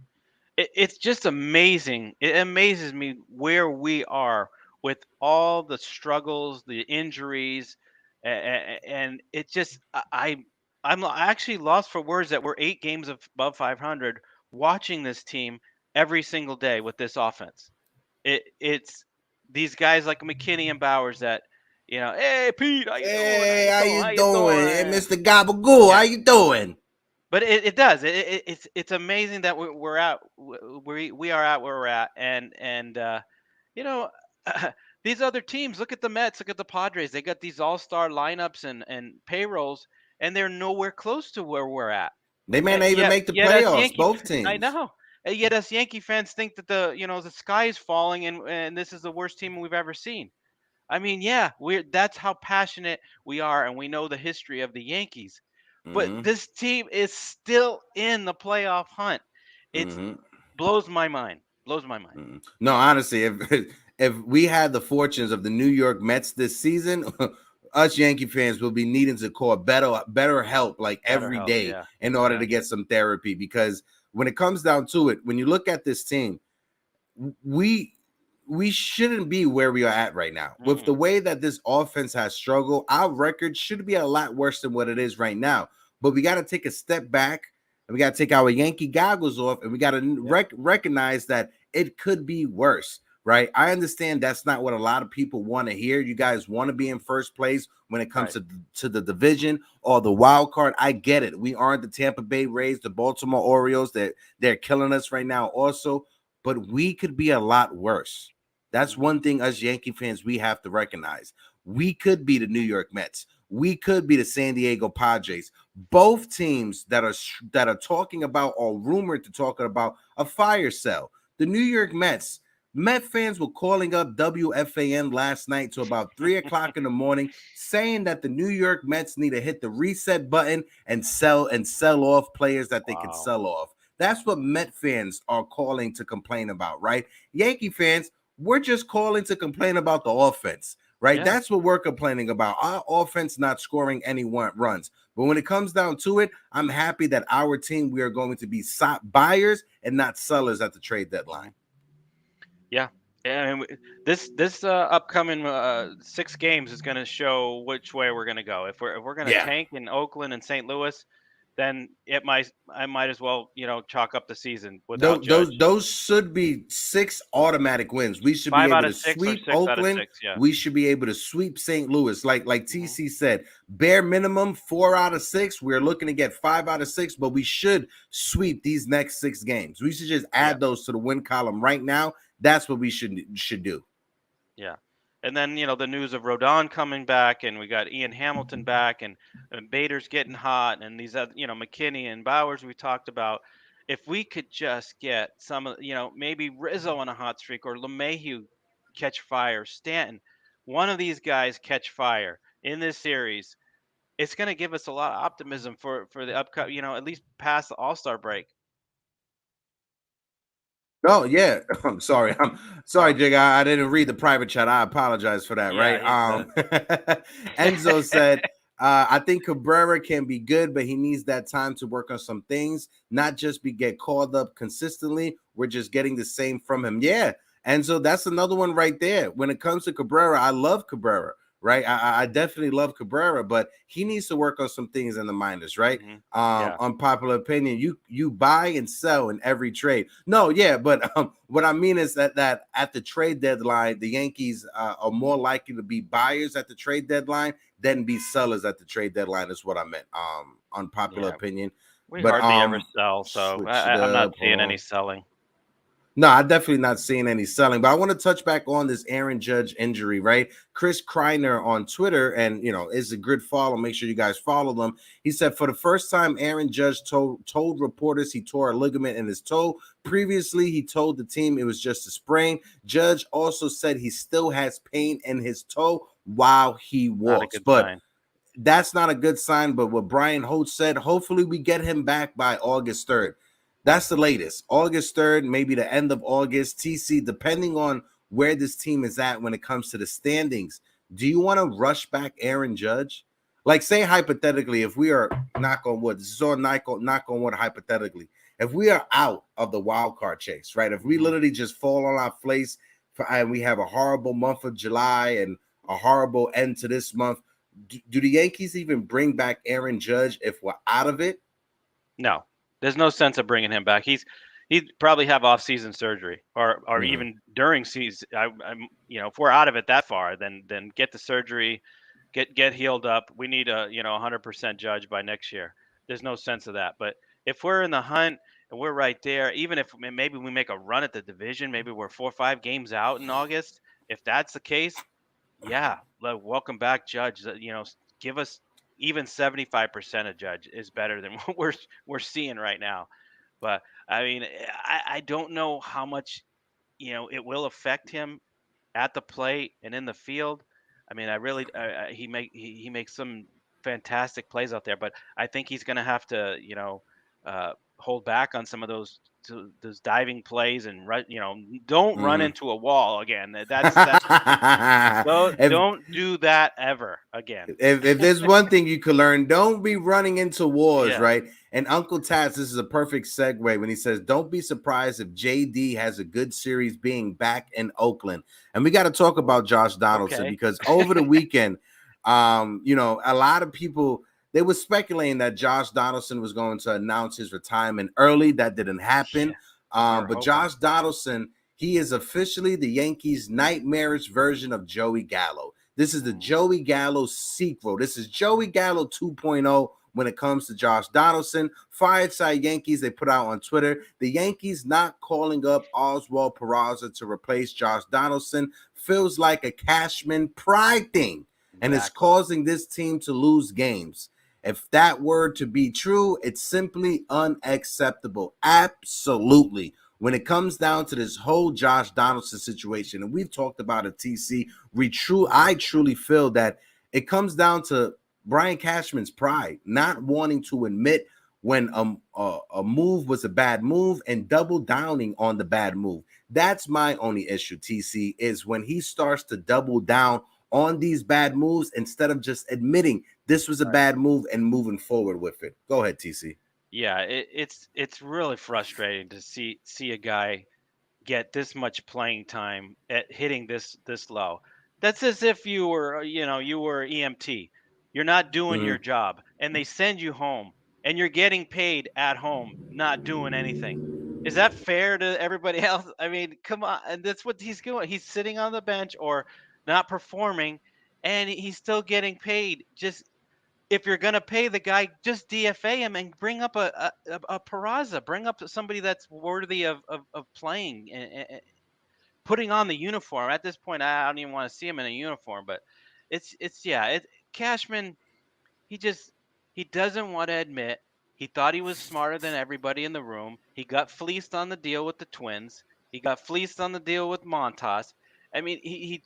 It's just amazing. It amazes me where we are with all the struggles, the injuries, and it just I'm actually lost for words that we're 8 games above 500 watching this team every single day with this offense. It's these guys like McKinney and Bauers that hey Pete, how you doing? How you doing? Hey, Mr. Mr. Gabagool, how you doing? But it does. It's amazing that we are at where we're at, and these other teams. Look at the Mets. Look at the Padres. They got these all-star lineups and payrolls, and they're nowhere close to where we're at. They may not even make the playoffs. Both teams. I know. Yet us Yankee fans think that the sky is falling, and this is the worst team we've ever seen. I mean, yeah, that's how passionate we are, and we know the history of the Yankees. But this team is still in the playoff hunt. It blows my mind. Blows my mind. No, honestly, if we had the fortunes of the New York Mets this season, us Yankee fans will be needing to call better help every day in order to get some therapy. Because when it comes down to it, when you look at this team, we shouldn't be where we are at right now. With the way that this offense has struggled, our record should be a lot worse than what it is right now. But we got to take a step back, and we got to take our Yankee goggles off, and we got to recognize that it could be worse, right? I understand that's not what a lot of people want to hear. You guys want to be in first place when it comes to the division or the wild card. I get it. We aren't the Tampa Bay Rays, the Baltimore Orioles. They're killing us right now also. But we could be a lot worse. That's one thing us Yankee fans, we have to recognize. We could be the New York Mets. We could be the San Diego Padres. Both teams that are talking about or rumored to talk about a fire sale. The New York Mets. Met fans were calling up WFAN last night to about 3 o'clock in the morning, saying that the New York Mets need to hit the reset button and sell off players that they can sell off. That's what Met fans are calling to complain about, right? Yankee fans, we're just calling to complain about the offense, right? Yeah. That's what we're complaining about. Our offense not scoring any runs. But when it comes down to it, I'm happy that our team, we are going to be buyers and not sellers at the trade deadline. Yeah. And this upcoming 6 games is going to show which way we're going to go. If we're going to tank in Oakland and St. Louis, then I might as well, chalk up the season without Judge. Those should be 6 automatic wins. We should 5 be out able of to 6 or sweep 6 out of Oakland. 6, yeah. We should be able to sweep St. Louis. Like TC said, bare minimum 4 out of 6. We're looking to get 5 out of 6, but we should sweep these next 6 games. We should just add those to the win column right now. That's what we should do. Yeah. And then, the news of Rodon coming back, and we got Ian Hamilton back, and Bader's getting hot, and these other, McKinney and Bauers we talked about. If we could just get some of, maybe Rizzo on a hot streak, or LeMahieu catch fire, Stanton, one of these guys catch fire in this series, it's going to give us a lot of optimism for the upcoming, at least past the All-Star break. Oh, yeah. I'm sorry, Jig. I didn't read the private chat. I apologize for that, right? Enzo said, I think Cabrera can be good, but he needs that time to work on some things, not just get called up consistently. We're just getting the same from him. Yeah. Enzo, that's another one right there. When it comes to Cabrera, I love Cabrera. Right, I definitely love Cabrera, but he needs to work on some things in the minors, right? Unpopular opinion, you buy and sell in every trade. No, yeah, but what I mean is that at the trade deadline, the Yankees are more likely to be buyers at the trade deadline than be sellers at the trade deadline. Is what I meant. Unpopular opinion. We hardly ever sell, so I'm not seeing any selling. No, I'm definitely not seeing any selling, but I want to touch back on this Aaron Judge injury, right? Chris Kreiner on Twitter, and, is a good follow. Make sure you guys follow them. He said, for the first time, Aaron Judge told reporters he tore a ligament in his toe. Previously, he told the team it was just a sprain. Judge also said he still has pain in his toe while he walks, but that's not a good sign. But what Brian Holt said, hopefully we get him back by August 3rd. That's the latest. August 3rd, maybe the end of August. TC, depending on where this team is at when it comes to the standings, do you want to rush back Aaron Judge? Like, say hypothetically, if we are, knock on wood, this is all knock on wood hypothetically, if we are out of the wild card chase, right? If we literally just fall on our face and we have a horrible month of July and a horrible end to this month, do the Yankees even bring back Aaron Judge if we're out of it? No. There's no sense of bringing him back. He'd probably have off-season surgery, or even during season. If we're out of it that far, then get the surgery, get healed up. We need a 100% Judge by next year. There's no sense of that. But if we're in the hunt and we're right there, even if maybe we make a run at the division, maybe we're 4 or 5 games out in August. If that's the case, welcome back, Judge. Give us. Even 75% of Judge is better than what we're seeing right now. But I mean, I don't know how much, it will affect him at the plate and in the field. I mean, I really, he makes some fantastic plays out there, but I think he's going to have to, hold back on some of those diving plays and don't run into a wall again. Don't do that ever again. If there's one thing you could learn, don't be running into walls, right? And Uncle Taz, this is a perfect segue when he says, don't be surprised if JD has a good series being back in Oakland. And we got to talk about Josh Donaldson because over the weekend, a lot of people, they were speculating that Josh Donaldson was going to announce his retirement early. That didn't happen. But Josh Donaldson, he is officially the Yankees' nightmarish version of Joey Gallo. This is the Joey Gallo sequel. This is Joey Gallo 2.0 when it comes to Josh Donaldson. Fireside Yankees, they put out on Twitter, the Yankees not calling up Oswald Peraza to replace Josh Donaldson feels like a Cashman pride thing, and it's causing this team to lose games. If that were to be true, it's simply unacceptable. Absolutely. When it comes down to this whole Josh Donaldson situation, and we've talked about it, TC, I truly feel that it comes down to Brian Cashman's pride, not wanting to admit when a move was a bad move and double downing on the bad move. That's my only issue, TC, is when he starts to double down on these bad moves instead of just admitting this was a bad move and moving forward with it. Go ahead, TC. Yeah, it's really frustrating to see a guy get this much playing time at hitting this low. That's as if you were, you were EMT. You're not doing your job, and they send you home, and you're getting paid at home, not doing anything. Is that fair to everybody else? I mean, come on. And that's what he's doing. He's sitting on the bench or not performing, and he's still getting paid. Just if you're gonna pay the guy, just DFA him and bring up a Peraza. Bring up somebody that's worthy of playing and putting on the uniform. At this point, I don't even want to see him in a uniform. But Cashman. He doesn't want to admit he thought he was smarter than everybody in the room. He got fleeced on the deal with the Twins. He got fleeced on the deal with Montas. I mean, he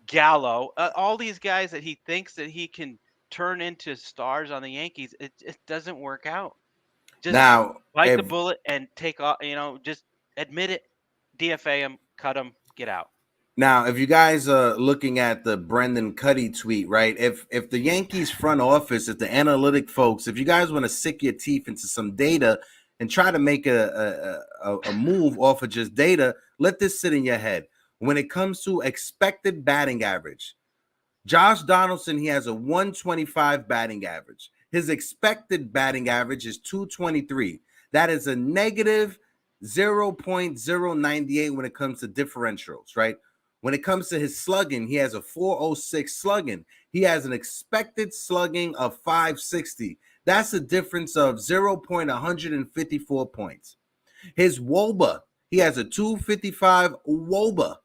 Gallo, all these guys that he thinks that he can turn into stars on the Yankees, it doesn't work out. Just Now, bite the bullet and take off. Just admit it, DFA him, cut him, get out. Now, if you guys are looking at the Brendan Cuddy tweet, right? If the Yankees front office, if the analytic folks, if you guys want to sick your teeth into some data and try to make a move off of just data, let this sit in your head. When it comes to expected batting average, Josh Donaldson, he has a 125 batting average. His expected batting average is 223. That is a negative 0.098 when it comes to differentials, right? When it comes to his slugging, he has a 406 slugging. He has an expected slugging of 560. That's a difference of 0.154 points. His WOBA, he has a 255 WOBA.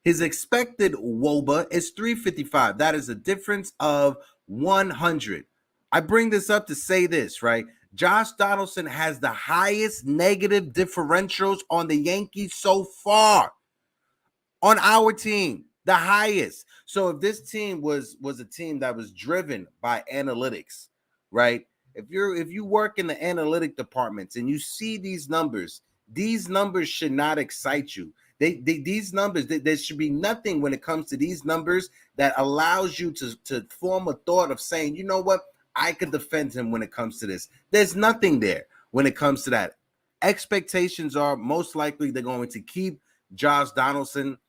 His expected WOBA is 355. That is a difference of 100. I bring this up to say this, right? Josh Donaldson has the highest negative differentials on the Yankees so far. On our team, the highest. So if this team was a team that was driven by analytics, right? If you work in the analytic departments and you see these numbers should not excite you. These numbers, there should be nothing when it comes to these numbers that allows you to form a thought of saying, you know what, I could defend him when it comes to this. There's nothing there when it comes to that. Expectations are most likely they're going to keep Josh Donaldson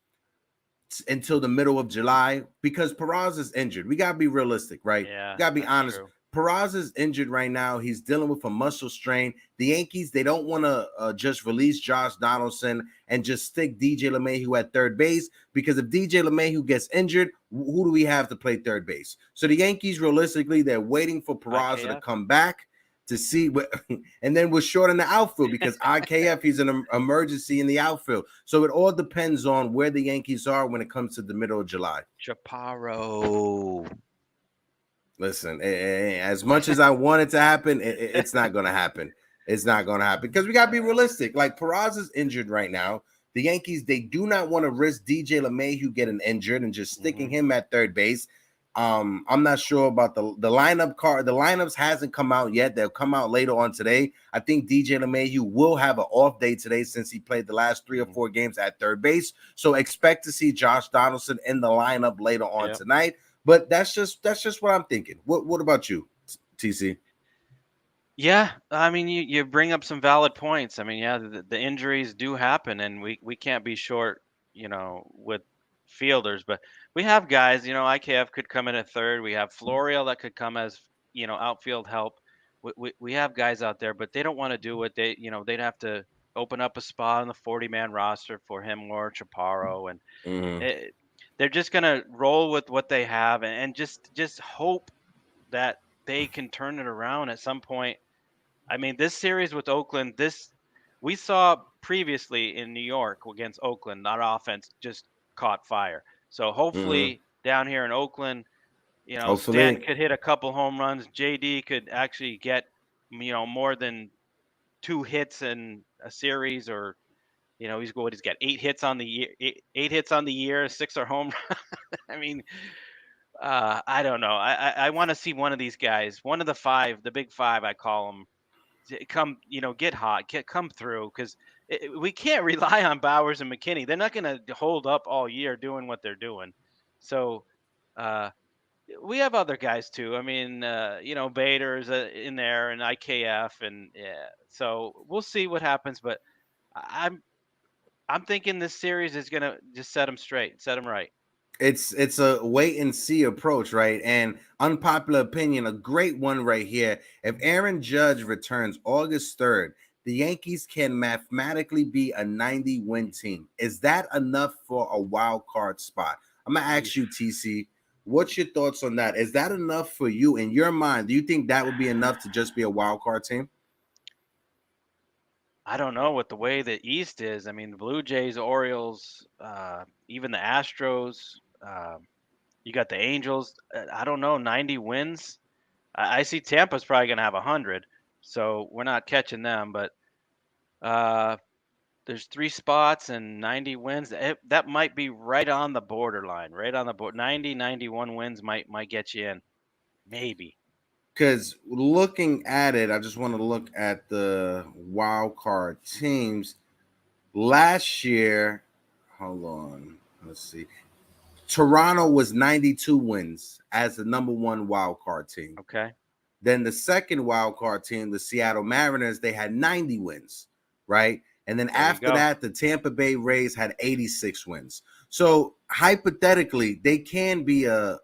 until the middle of July because Peraza is injured. We got to be realistic, right? Yeah, got to be honest. True. Peraza is injured right now. He's dealing with a muscle strain. The Yankees, they don't want to just release Josh Donaldson and just stick DJ LeMahieu at third base because if DJ LeMahieu gets injured, who do we have to play third base? So the Yankees, realistically, they're waiting for Peraza to come back to see what, and then we're short in the outfield because IKF, he's an emergency in the outfield. So it all depends on where the Yankees are when it comes to the middle of July. Chaparro. Listen, as much as I want it to happen, it's not going to happen. It's not going to happen because we got to be realistic. Like Peraza's injured right now. The Yankees, they do not want to risk DJ LeMahieu getting injured and just sticking him at third base. I'm not sure about the lineup card. The lineups hasn't come out yet. They'll come out later on today. I think DJ LeMahieu will have an off day today since he played the last 3 or 4 games at third base. So expect to see Josh Donaldson in the lineup later on tonight. But that's just what I'm thinking. What about you, TC? Yeah, I mean, you bring up some valid points. I mean, yeah, the injuries do happen, and we can't be short, with fielders. But we have guys, IKF could come in at third. We have Florial that could come as, outfield help. We have guys out there, but they don't want to do it. They'd have to open up a spot on the 40-man roster for him or Chaparro, and they're just gonna roll with what they have and just hope that they can turn it around at some point. I mean, this series with Oakland, we saw previously in New York against Oakland, that offense just caught fire. So hopefully down here in Oakland, Stan could hit a couple home runs. JD could actually get, more than 2 hits in a series, or he's got 8 hits on the year, 8 hits on the year, 6 are home run. I mean, I don't know. I want to see one of these guys, one of the 5, the big 5, I call them, come, get hot, come through, because we can't rely on Bauers and McKinney. They're not going to hold up all year doing what they're doing. So we have other guys too. I mean, Bader's in there and IKF, and so we'll see what happens. But I'm thinking this series is gonna just set them straight, set them right. It's a wait and see approach, right? And unpopular opinion, a great one right here. If Aaron Judge returns August 3rd, the Yankees can mathematically be a 90-win team. Is that enough for a wild card spot? I'm gonna ask you, TC, what's your thoughts on that? Is that enough for you in your mind? Do you think that would be enough to just be a wild card team? I don't know what the way the East is. I mean, the Blue Jays, Orioles, even the Astros. You got the Angels. I don't know, 90 wins. I see Tampa's probably going to have 100, so we're not catching them. But there's 3 spots and 90 wins. That might be right on the borderline, right on the board. 90, 91 wins might get you in, maybe. Because looking at it, I just want to look at the wild card teams. Last year, hold on, let's see. Toronto was 92 wins as the number 1 wild card team. Okay. Then the second wild card team, the Seattle Mariners, they had 90 wins, right? And then after that, the Tampa Bay Rays had 86 wins. So hypothetically, they can be a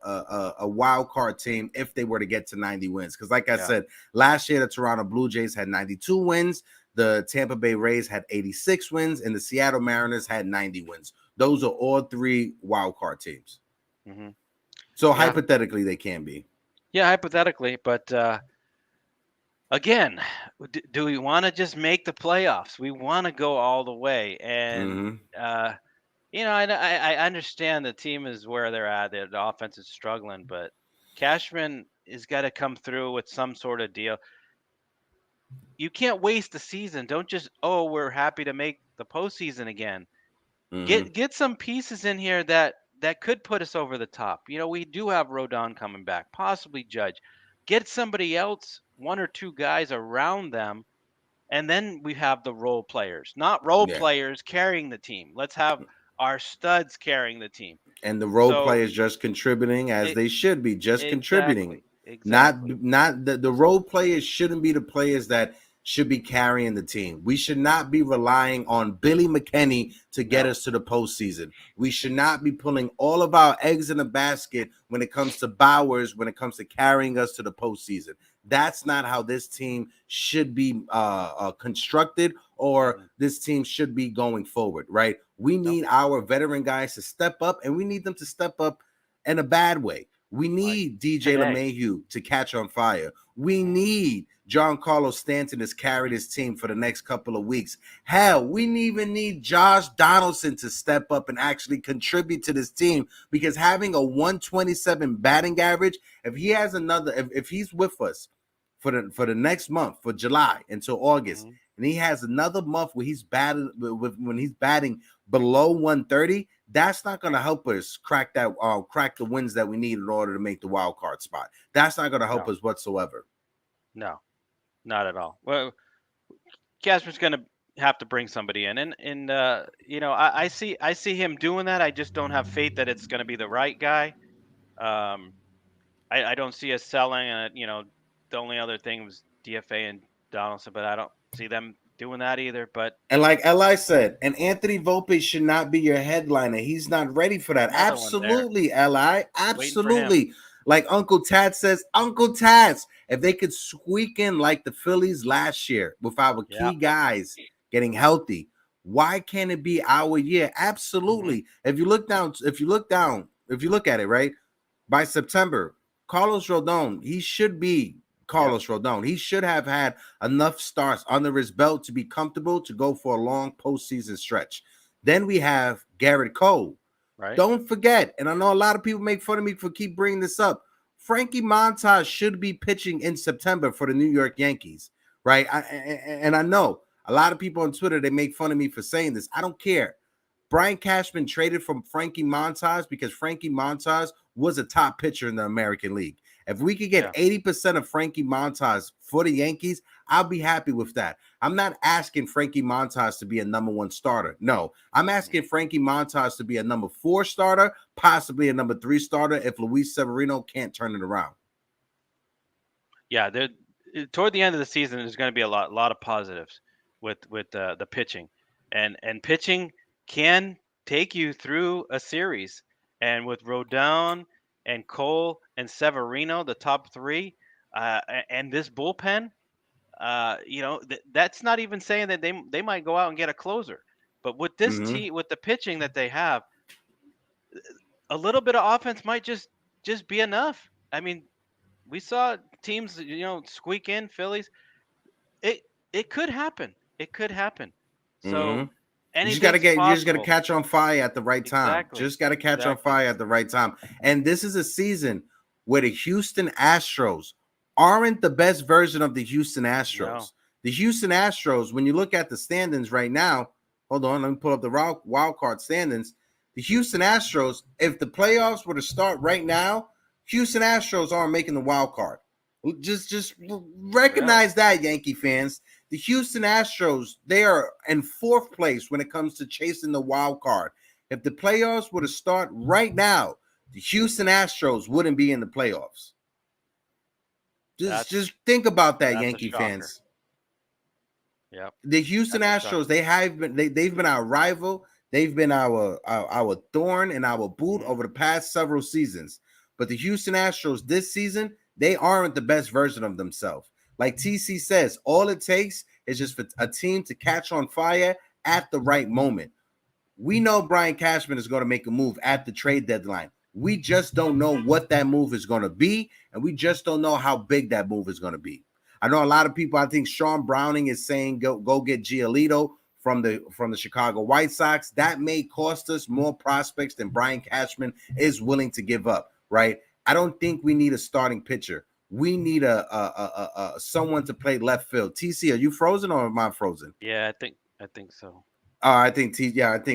wild card team if they were to get to 90 wins. Because like I said, last year, the Toronto Blue Jays had 92 wins. The Tampa Bay Rays had 86 wins, and the Seattle Mariners had 90 wins. Those are all 3 wild card teams. Mm-hmm. So hypothetically, they can be. Yeah, hypothetically, but again, do we want to just make the playoffs? We want to go all the way, and I understand the team is where they're at. The offense is struggling, but Cashman has got to come through with some sort of deal. You can't waste the season. Don't just we're happy to make the postseason again. Get some pieces in here that could put us over the top. We do have Rodon coming back, possibly Judge. Get somebody else, 1 or 2 guys around them, and then we have the role players, not role players carrying the team. Let's have our studs carrying the team. And the role players just contributing as they should be, just contributing. Exactly. Not the role players shouldn't be the players that should be carrying the team. We should not be relying on Billy McKinney to get us to the postseason. We should not be pulling all of our eggs in a basket when it comes to Bauers, when it comes to carrying us to the postseason. That's not how this team should be constructed, or this team should be going forward, right? We need our veteran guys to step up, and we need them to step up in a bad way. We need DJ LeMahieu to catch on fire. We need Giancarlo Stanton to carry this team for the next couple of weeks. Hell, we even need Josh Donaldson to step up and actually contribute to this team, because having a 127 batting average, if he has another, if he's with us for the next month, for July until August, and he has another month where he's batting when he's batting below 130, that's not going to help us crack the wins that we need in order to make the wild card spot. That's not going to help us whatsoever. No, not at all. Well, Casper's going to have to bring somebody in, and I see him doing that. I just don't have faith that it's going to be the right guy. I don't see us selling. The only other thing was DFA and Donaldson, but I don't see them doing that either. But and like Li said, and Anthony Volpe should not be your headliner. He's not ready for that. Absolutely, Li. Absolutely. Like Uncle Tad says, Uncle Taz, if they could squeak in like the Phillies last year with our key guys getting healthy, why can't it be our year? Absolutely. If you look at it, right, by September, Carlos Rodon, he should be Carlos Rodon. He should have had enough starts under his belt to be comfortable to go for a long postseason stretch. Then we have Garrett Cole. Right. Don't forget, and I know a lot of people make fun of me for keep bringing this up, Frankie Montas should be pitching in September for the New York Yankees, right? And I know a lot of people on Twitter, they make fun of me for saying this. I don't care. Brian Cashman traded from Frankie Montas because Frankie Montas was a top pitcher in the American League. If we could get 80% of Frankie Montas for the Yankees, I'll be happy with that. I'm not asking Frankie Montas to be a number 1 starter. No, I'm asking Frankie Montas to be a number 4 starter, possibly a number 3 starter if Luis Severino can't turn it around. Yeah, toward the end of the season, there's going to be a lot of positives with the pitching, and pitching can take you through a series. And with Rodon and Cole and Severino, the top 3, and this bullpen, that's not even saying that they might go out and get a closer. But with this team, with the pitching that they have, a little bit of offense might just be enough. I mean, we saw teams, squeak in, Phillies. It could happen. It could happen. So you just got to catch on fire at the right time. Exactly. Just got to catch on fire at the right time. And this is a season where the Houston Astros aren't the best version of the Houston Astros. No. The Houston Astros, when you look at the standings right now, hold on, let me pull up the wild card standings. The Houston Astros, if the playoffs were to start right now, Houston Astros aren't making the wild card. Just recognize that, Yankee fans. The Houston Astros, they are in 4th place when it comes to chasing the wild card. If the playoffs were to start right now, the Houston Astros wouldn't be in the playoffs. Just think about that, Yankee fans. Yeah. The Houston Astros, they've been our rival. They've been our thorn in our boot over the past several seasons. But the Houston Astros this season, they aren't the best version of themselves. Like TC says, all it takes is just for a team to catch on fire at the right moment. We know Brian Cashman is going to make a move at the trade deadline. We just don't know what that move is going to be, and we just don't know how big that move is going to be. I know a lot of people, I think Sean Browning is saying go get Giolito from the Chicago White Sox. That may cost us more prospects than Brian Cashman is willing to give up, right? I don't think we need a starting pitcher. We need a someone to play left field. TC, are you frozen or am I frozen? Yeah, I think so. I think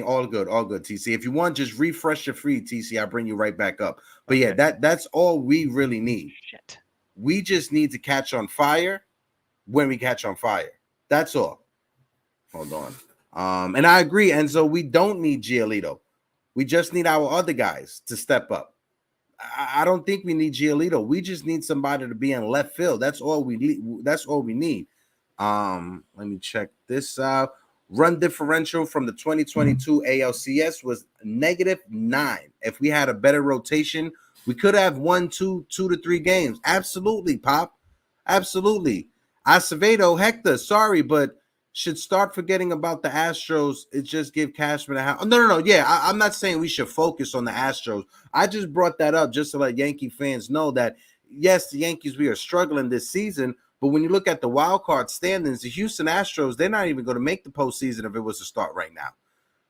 all good, TC. If you want, just refresh your feed, TC. I'll bring you right back up. But yeah, that's all we really need. Shit. We just need to catch on fire when we catch on fire. That's all. Hold on. And I agree, Enzo. We don't need Giolito. We just need our other guys to step up. I don't think we need Giolito. We just need somebody to be in left field. That's all we need. Let me check this out. Run differential from the 2022 ALCS was -9. If we had a better rotation, we could have won 2 to 3 games. Absolutely, Pop. Absolutely. Acevedo, Hector, sorry, but should start forgetting about the Astros. It just give Cashman a house. No. Yeah, I'm not saying we should focus on the Astros. I just brought that up just to let Yankee fans know that, yes, the Yankees, we are struggling this season, but when you look at the wild card standings, the Houston Astros, they're not even going to make the postseason if it was to start right now.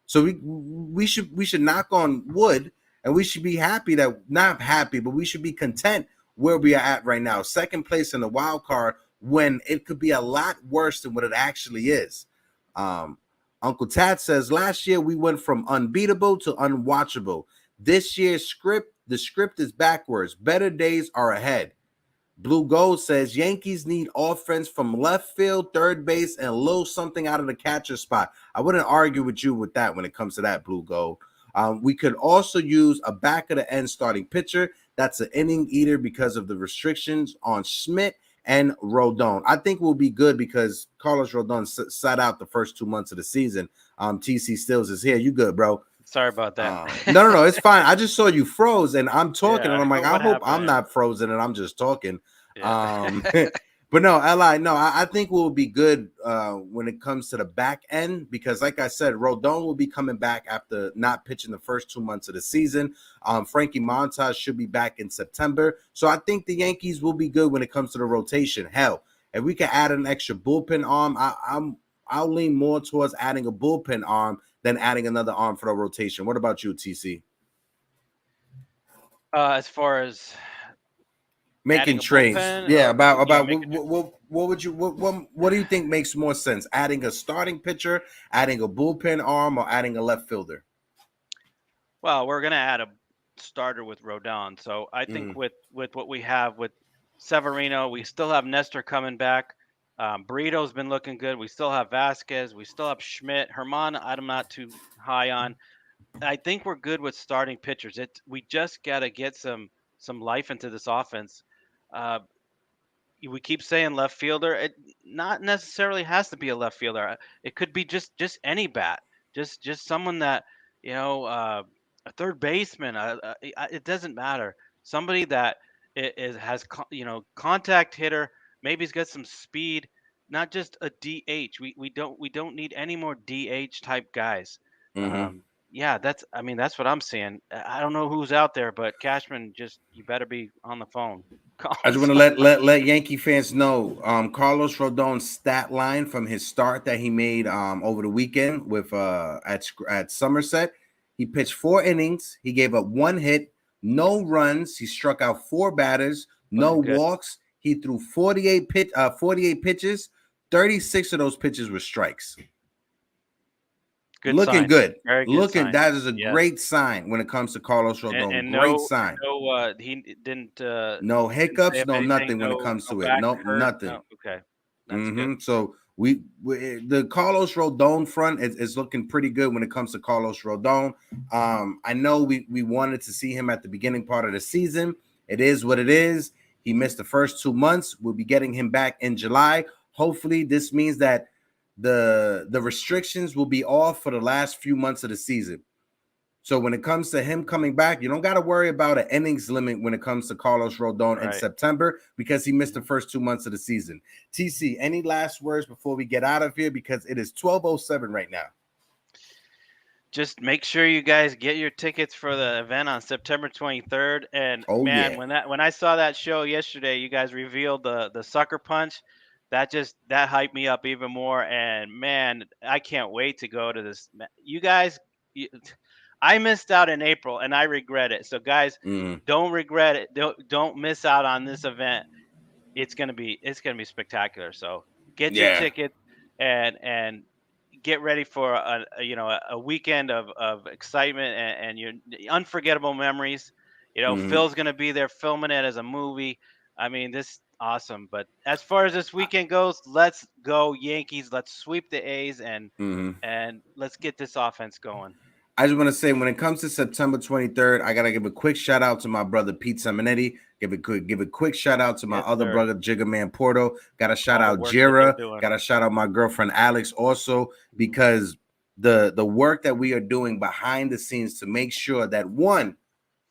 So we should knock on wood, and we should be happy that, not happy, but we should be content where we are at right now. 2nd place in the wild card, when it could be a lot worse than what it actually is. Uncle Tat says, last year we went from unbeatable to unwatchable. This year's the script is backwards. Better days are ahead. Blue Gold says, Yankees need offense from left field, third base, and a little something out of the catcher spot. I wouldn't argue with you with that when it comes to that, Blue Gold. We could also use a back of the end starting pitcher. That's an inning eater because of the restrictions on Schmidt and Rodon. I think we'll be good because Carlos Rodon sat out the first 2 months of the season. TC Stills is here. You good, bro? Sorry about that. No, it's fine. I just saw you froze, and I'm talking, and I'm like, I hope I'm not frozen, and I'm just talking. Yeah. But no, Li, no, I think we'll be good when it comes to the back end because, like I said, Rodon will be coming back after not pitching the first 2 months of the season. Frankie Montas should be back in September. So I think the Yankees will be good when it comes to the rotation. Hell, if we can add an extra bullpen arm, I'll lean more towards adding a bullpen arm than adding another arm for the rotation. What about you, TC? As far as making trades, yeah. What do you think makes more sense? Adding a starting pitcher, adding a bullpen arm, or adding a left fielder? Well, we're gonna add starter with Rodon. So I think with what we have with Severino, we still have Nestor coming back. Burrito's been looking good. We still have Vasquez. We still have Schmidt. Herman, I'm not too high on. I think we're good with starting pitchers. We just got to get some life into this offense. We keep saying left fielder. It not necessarily has to be a left fielder. It could be just any bat. Just someone that, a third baseman. It doesn't matter. Somebody that has contact hitter. Maybe he's got some speed. Not just a DH. We don't need any more DH type guys. Yeah, that's what I'm seeing. I don't know who's out there, but Cashman, you better be on the phone. I just want to let Yankee fans know Carlos Rodon's stat line from his start that he made over the weekend with at Somerset. He pitched 4 innings. He gave up 1 hit, no runs. He struck out 4 batters, no walks. He threw 48 pitches. 36 of those pitches were strikes. Good looking sign. good. Very good looking sign. That is a great sign when it comes to Carlos Rodon. And great sign. No, he didn't. No hiccups. No anything, nothing when it comes to it. No nothing. No, okay. That's good. So we the Carlos Rodon front is looking pretty good when it comes to Carlos Rodon. I know we wanted to see him at the beginning part of the season. It is what it is. He missed the first 2 months. We'll be getting him back in July. Hopefully, this means that the restrictions will be off for the last few months of the season. So when it comes to him coming back, you don't got to worry about an innings limit when it comes to Carlos Rodon in September because he missed the first 2 months of the season. TC, any last words before we get out of here? Because it is 12:07 right now. Just make sure you guys get your tickets for the event on September 23rd. And when I saw that show yesterday, you guys revealed the sucker punch. That hyped me up even more. And man, I can't wait to go to this. You guys, I missed out in April and I regret it. So guys, don't regret it. Don't miss out on this event. It's gonna be spectacular. So get your ticket and get ready for a weekend of excitement and your unforgettable memories. Phil's gonna be there filming it as a movie. I mean, this awesome. But as far as this weekend goes, let's go Yankees. Let's sweep the A's and let's get this offense going. I just want to say, when it comes to September 23rd, I gotta give a quick shout out to my brother Pete Simonetti. Give a quick shout out to my other brother Jiggerman Porto. Got to shout out Jira. Got to shout out my girlfriend Alex also, because the work that we are doing behind the scenes to make sure that, one,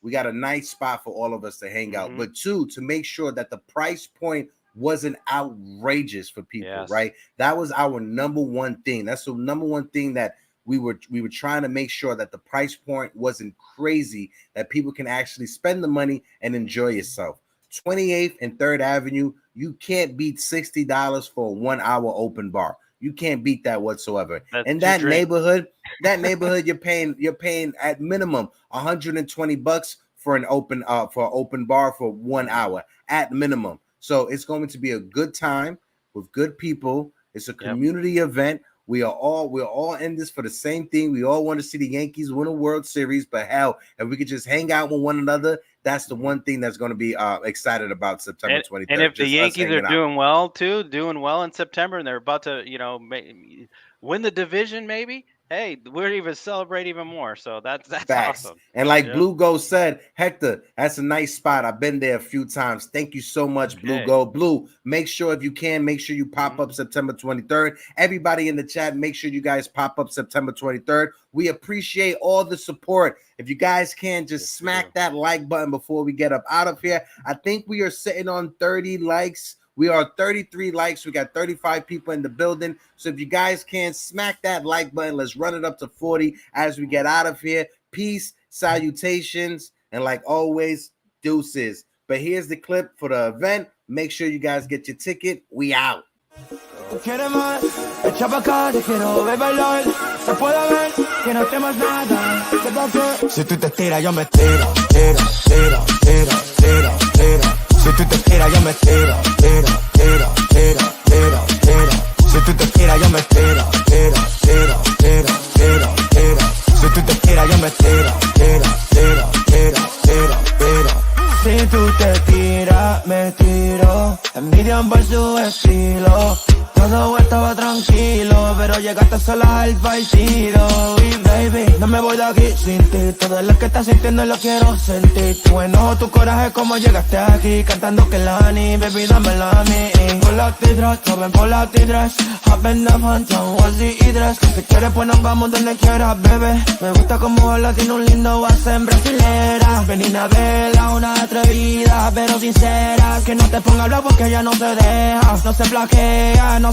we got a nice spot for all of us to hang out, but 2, to make sure that the price point wasn't outrageous for people, right? That was our number one thing. That's the number one thing that we were trying to make sure that the price point wasn't crazy, that people can actually spend the money and enjoy yourself. 28th and 3rd Avenue, you can't beat $60 for a 1 hour open bar. You can't beat that whatsoever. In that neighborhood, you're paying at minimum $120 for an open bar for 1 hour at minimum. So it's going to be a good time with good people. It's a community event. We're all in this for the same thing. We all want to see the Yankees win a World Series, but hell, if we could just hang out with one another, that's the one thing that's going to be excited about September 23rd. And if the Yankees are doing well in September, and they're about to, win the division, maybe, hey, we're even celebrate even more. So that's awesome. And like Blue Ghost said, Hector, that's a nice spot. I've been there a few times. Thank you so much, Blue Ghost. Blue, make sure if you can, make sure you pop up September 23rd. Everybody in the chat, make sure you guys pop up September 23rd. We appreciate all the support. If you guys can, just smack that like button before we get up out of here. I think we are sitting on 30 likes. We are 33 likes. We got 35 people in the building. So if you guys can, smack that like button. Let's run it up to 40 as we get out of here. Peace, salutations, and like always, deuces. But here's the clip for the event. Make sure you guys get your ticket. We out. Quiere más, echa pa' acá, te quiero ver bailar. No puedo ver que no temas nada. Si tú te tiras, yo me tiro, tiro, tiro, tiro, tiro, tiro. Si tú te tiras, yo me tiro, tiro, tiro, tiro, tiro, tiro. Si tú te tiras, yo me tiro, tiro, tiro, tiro, tiro, tiro. Si tú te tiras, yo me tiro, tiro, tiro, tiro. tiró, envidian por su estilo. Todo estaba tranquilo, pero llegaste sola al partido. Y baby, no me voy de aquí sin ti. Todo lo que estás sintiendo lo quiero sentir. Tu enojo, tu coraje, como llegaste aquí. Cantando que Lani, baby, dámela a mí. Pull out the dress, joven, pull out the dress. Hop in the phantom, what's the dress? Si quieres, pues nos vamos donde quieras, bebé. Me gusta como habla, tiene un lindo base en brasilera. Venina vela, una atrevida, pero sincera. Que no te ponga a hablar porque ella no se deja. No se flaquea, no